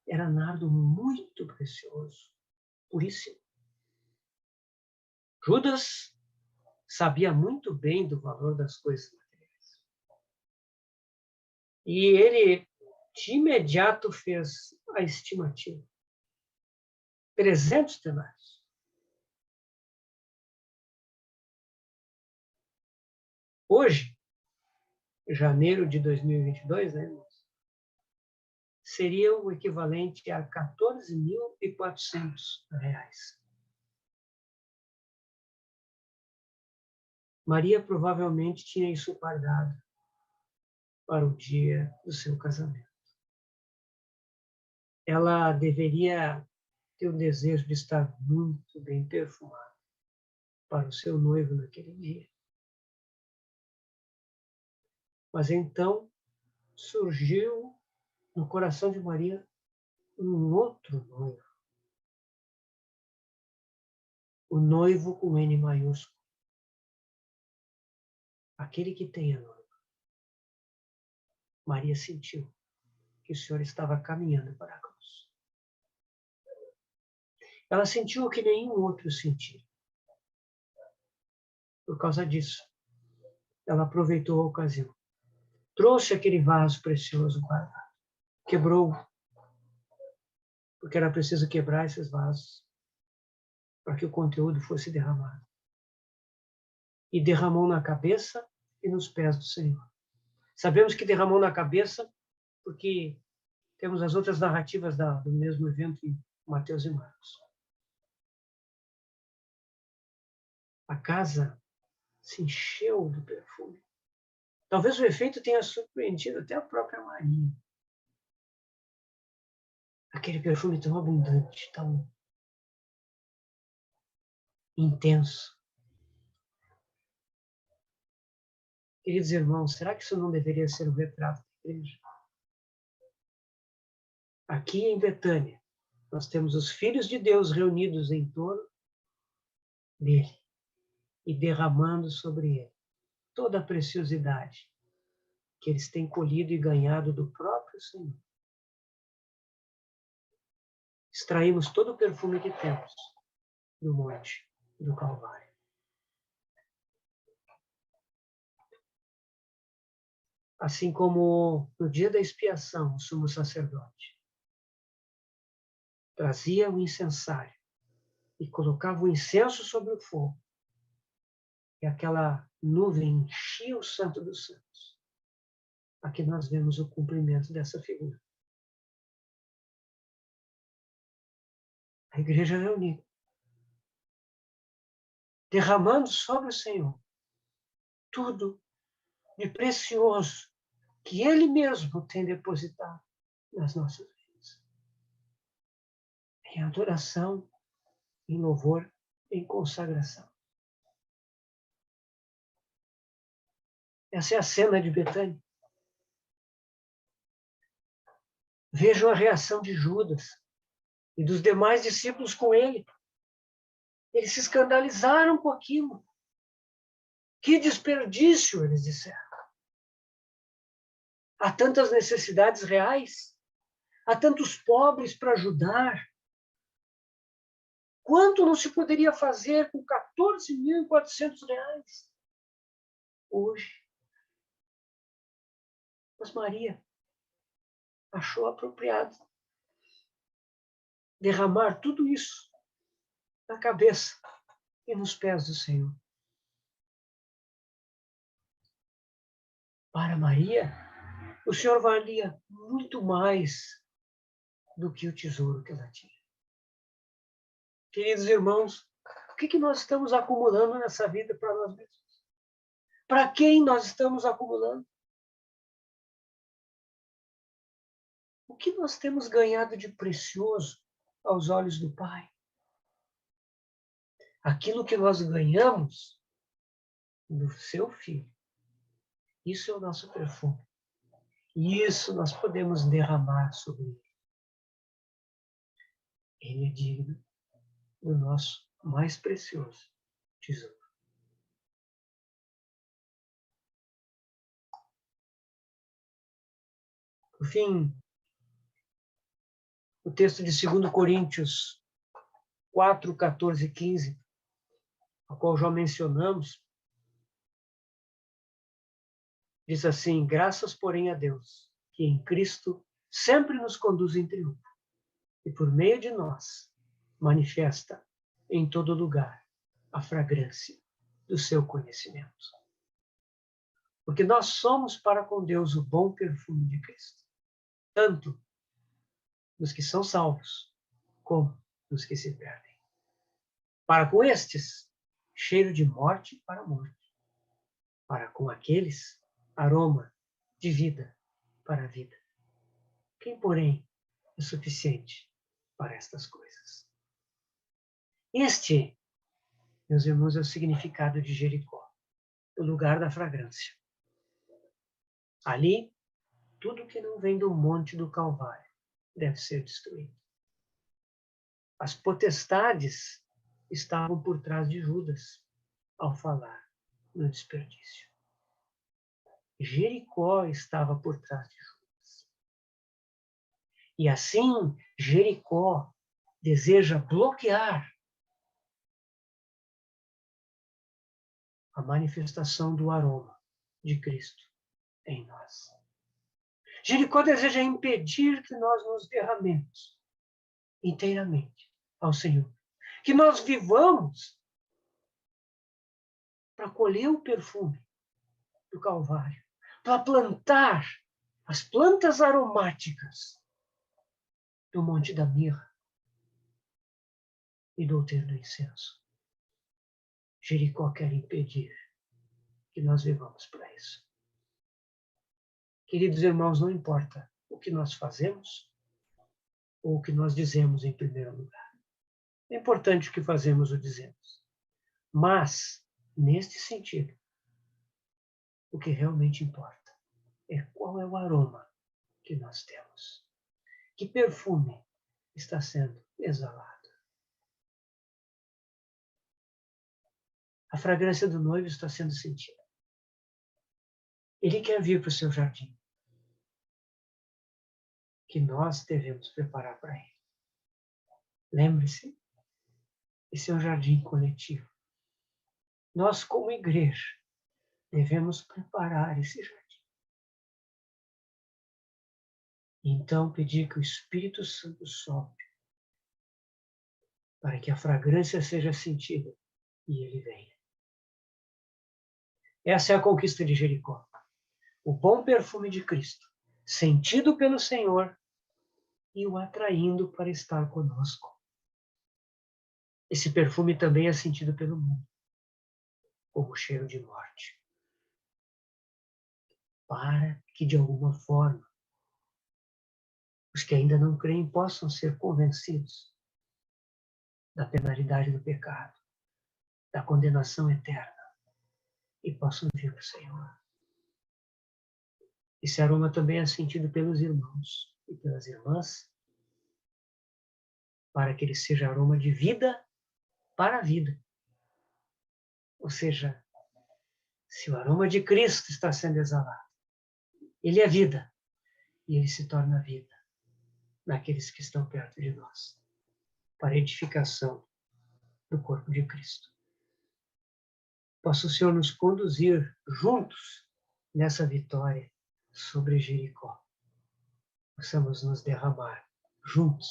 S1: Era nardo muito precioso, puríssimo. Judas sabia muito bem do valor das coisas materiais. E ele, de imediato, fez a estimativa. 300 denários. Hoje, janeiro de 2022, né, irmãos? Seria o equivalente a R$14.400. Maria provavelmente tinha isso guardado para o dia do seu casamento. Ela deveria ter o desejo de estar muito bem perfumada para o seu noivo naquele dia. Mas então surgiu no coração de Maria um outro noivo. O noivo com N maiúsculo. Aquele que tem a noiva. Maria sentiu que o Senhor estava caminhando para a cruz. Ela sentiu o que nenhum outro sentiu. Por causa disso, ela aproveitou a ocasião. Trouxe aquele vaso precioso guardado. Quebrou, porque era preciso quebrar esses vasos para que o conteúdo fosse derramado. E derramou na cabeça e nos pés do Senhor. Sabemos que derramou na cabeça porque temos as outras narrativas do mesmo evento em Mateus e Marcos. A casa se encheu do perfume. Talvez o efeito tenha surpreendido até a própria Maria. Aquele perfume tão abundante, tão intenso. Queridos irmãos, será que isso não deveria ser o retrato da igreja? Aqui em Betânia, nós temos os filhos de Deus reunidos em torno dele e derramando sobre ele toda a preciosidade que eles têm colhido e ganhado do próprio Senhor. Extraímos todo o perfume que temos do monte do Calvário. Assim como no dia da expiação, o sumo sacerdote trazia o incensário e colocava o incenso sobre o fogo, e aquela nuvem enchia o Santo dos Santos. Aqui nós vemos o cumprimento dessa figura. A igreja reunida, derramando sobre o Senhor tudo de precioso que Ele mesmo tem depositado nas nossas vidas. Em adoração, em louvor, em consagração. Essa é a cena de Betânia. Vejam a reação de Judas e dos demais discípulos com ele. Eles se escandalizaram com aquilo. Que desperdício, eles disseram. Há tantas necessidades reais, há tantos pobres para ajudar. Quanto não se poderia fazer com 14.400 reais hoje? Mas Maria achou apropriado derramar tudo isso na cabeça e nos pés do Senhor. Para Maria, o Senhor valia muito mais do que o tesouro que ela tinha. Queridos irmãos, o que nós estamos acumulando nessa vida para nós mesmos? Para quem nós estamos acumulando? O que nós temos ganhado de precioso aos olhos do Pai? Aquilo que nós ganhamos do seu Filho. Isso é o nosso perfume. E isso nós podemos derramar sobre ele. Ele é digno do nosso mais precioso tesouro. Por fim, o texto de 2 Coríntios 4, 14 e 15, ao qual já mencionamos, diz assim: graças, porém, a Deus, que em Cristo sempre nos conduz em triunfo, e por meio de nós manifesta em todo lugar a fragrância do seu conhecimento. Porque nós somos para com Deus o bom perfume de Cristo, tanto dos que são salvos, como dos que se perdem. Para com estes, cheiro de morte para a morte. Para com aqueles, aroma de vida para a vida. Quem, porém, é suficiente para estas coisas? Este, meus irmãos, é o significado de Jericó, o lugar da fragrância. Ali, tudo que não vem do monte do Calvário deve ser destruído. As potestades estavam por trás de Judas ao falar no desperdício. Jericó estava por trás de Judas. E assim, Jericó deseja bloquear a manifestação do aroma de Cristo em nós. Jericó deseja impedir que nós nos derramemos inteiramente ao Senhor. Que nós vivamos para colher o perfume do Calvário, para plantar as plantas aromáticas do Monte da Mirra e do Outeiro do Incenso. Jericó quer impedir que nós vivamos para isso. Queridos irmãos, não importa o que nós fazemos ou o que nós dizemos em primeiro lugar. É importante o que fazemos ou dizemos. Mas, neste sentido, o que realmente importa é qual é o aroma que nós temos. Que perfume está sendo exalado. A fragrância do noivo está sendo sentida. Ele quer vir para o seu jardim, que nós devemos preparar para ele. Lembre-se, esse é um jardim coletivo. Nós, como igreja, devemos preparar esse jardim. E então pedir que o Espírito Santo sopre, para que a fragrância seja sentida e ele venha. Essa é a conquista de Jericó. O bom perfume de Cristo, sentido pelo Senhor e o atraindo para estar conosco. Esse perfume também é sentido pelo mundo, como cheiro de morte. Para que, de alguma forma, os que ainda não creem possam ser convencidos da penalidade do pecado, da condenação eterna, e possam vir para o Senhor. Esse aroma também é sentido pelos irmãos e pelas irmãs, para que ele seja aroma de vida para a vida. Ou seja, se o aroma de Cristo está sendo exalado, ele é vida, e ele se torna vida naqueles que estão perto de nós, para a edificação do corpo de Cristo. Possa o Senhor nos conduzir juntos nessa vitória sobre Jericó. Possamos nos derramar juntos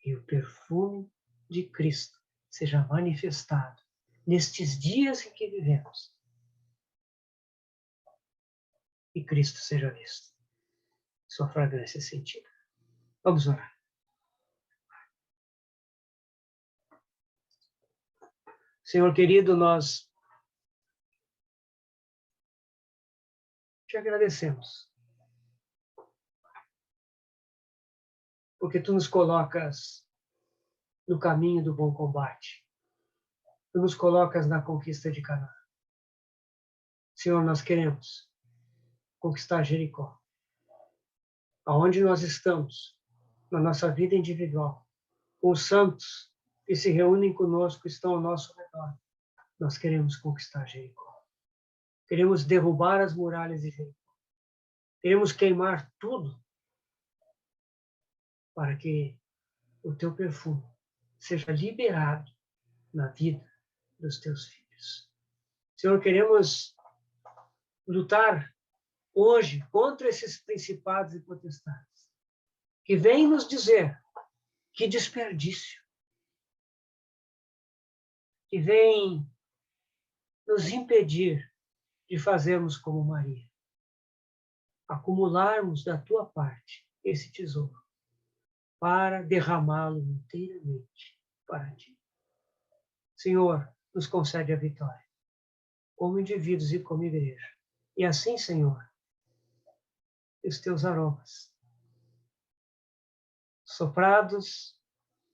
S1: e o perfume de Cristo seja manifestado nestes dias em que vivemos. E Cristo seja visto, sua fragrância sentida. Vamos orar. Senhor querido, nós te agradecemos, porque tu nos colocas no caminho do bom combate, tu nos colocas na conquista de Canaã. Senhor, nós queremos conquistar Jericó. Aonde nós estamos, na nossa vida individual, com os santos que se reúnem conosco, estão ao nosso redor, nós queremos conquistar Jericó. Queremos derrubar as muralhas de Jericó. Queremos queimar tudo para que o teu perfume seja liberado na vida dos teus filhos. Senhor, queremos lutar hoje contra esses principados e potestades que vêm nos dizer que desperdício, que vêm nos impedir de fazermos como Maria, acumularmos da tua parte esse tesouro para derramá-lo inteiramente para ti. Senhor, nos concede a vitória, como indivíduos e como igreja. E assim, Senhor, os teus aromas, soprados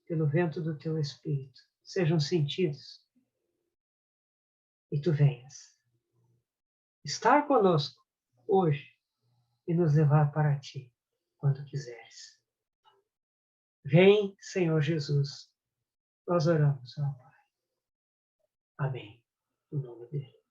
S1: pelo vento do teu Espírito, sejam sentidos e tu venhas estar conosco hoje e nos levar para ti quando quiseres. Vem, Senhor Jesus, nós oramos, ó Pai. Amém. No nome dele.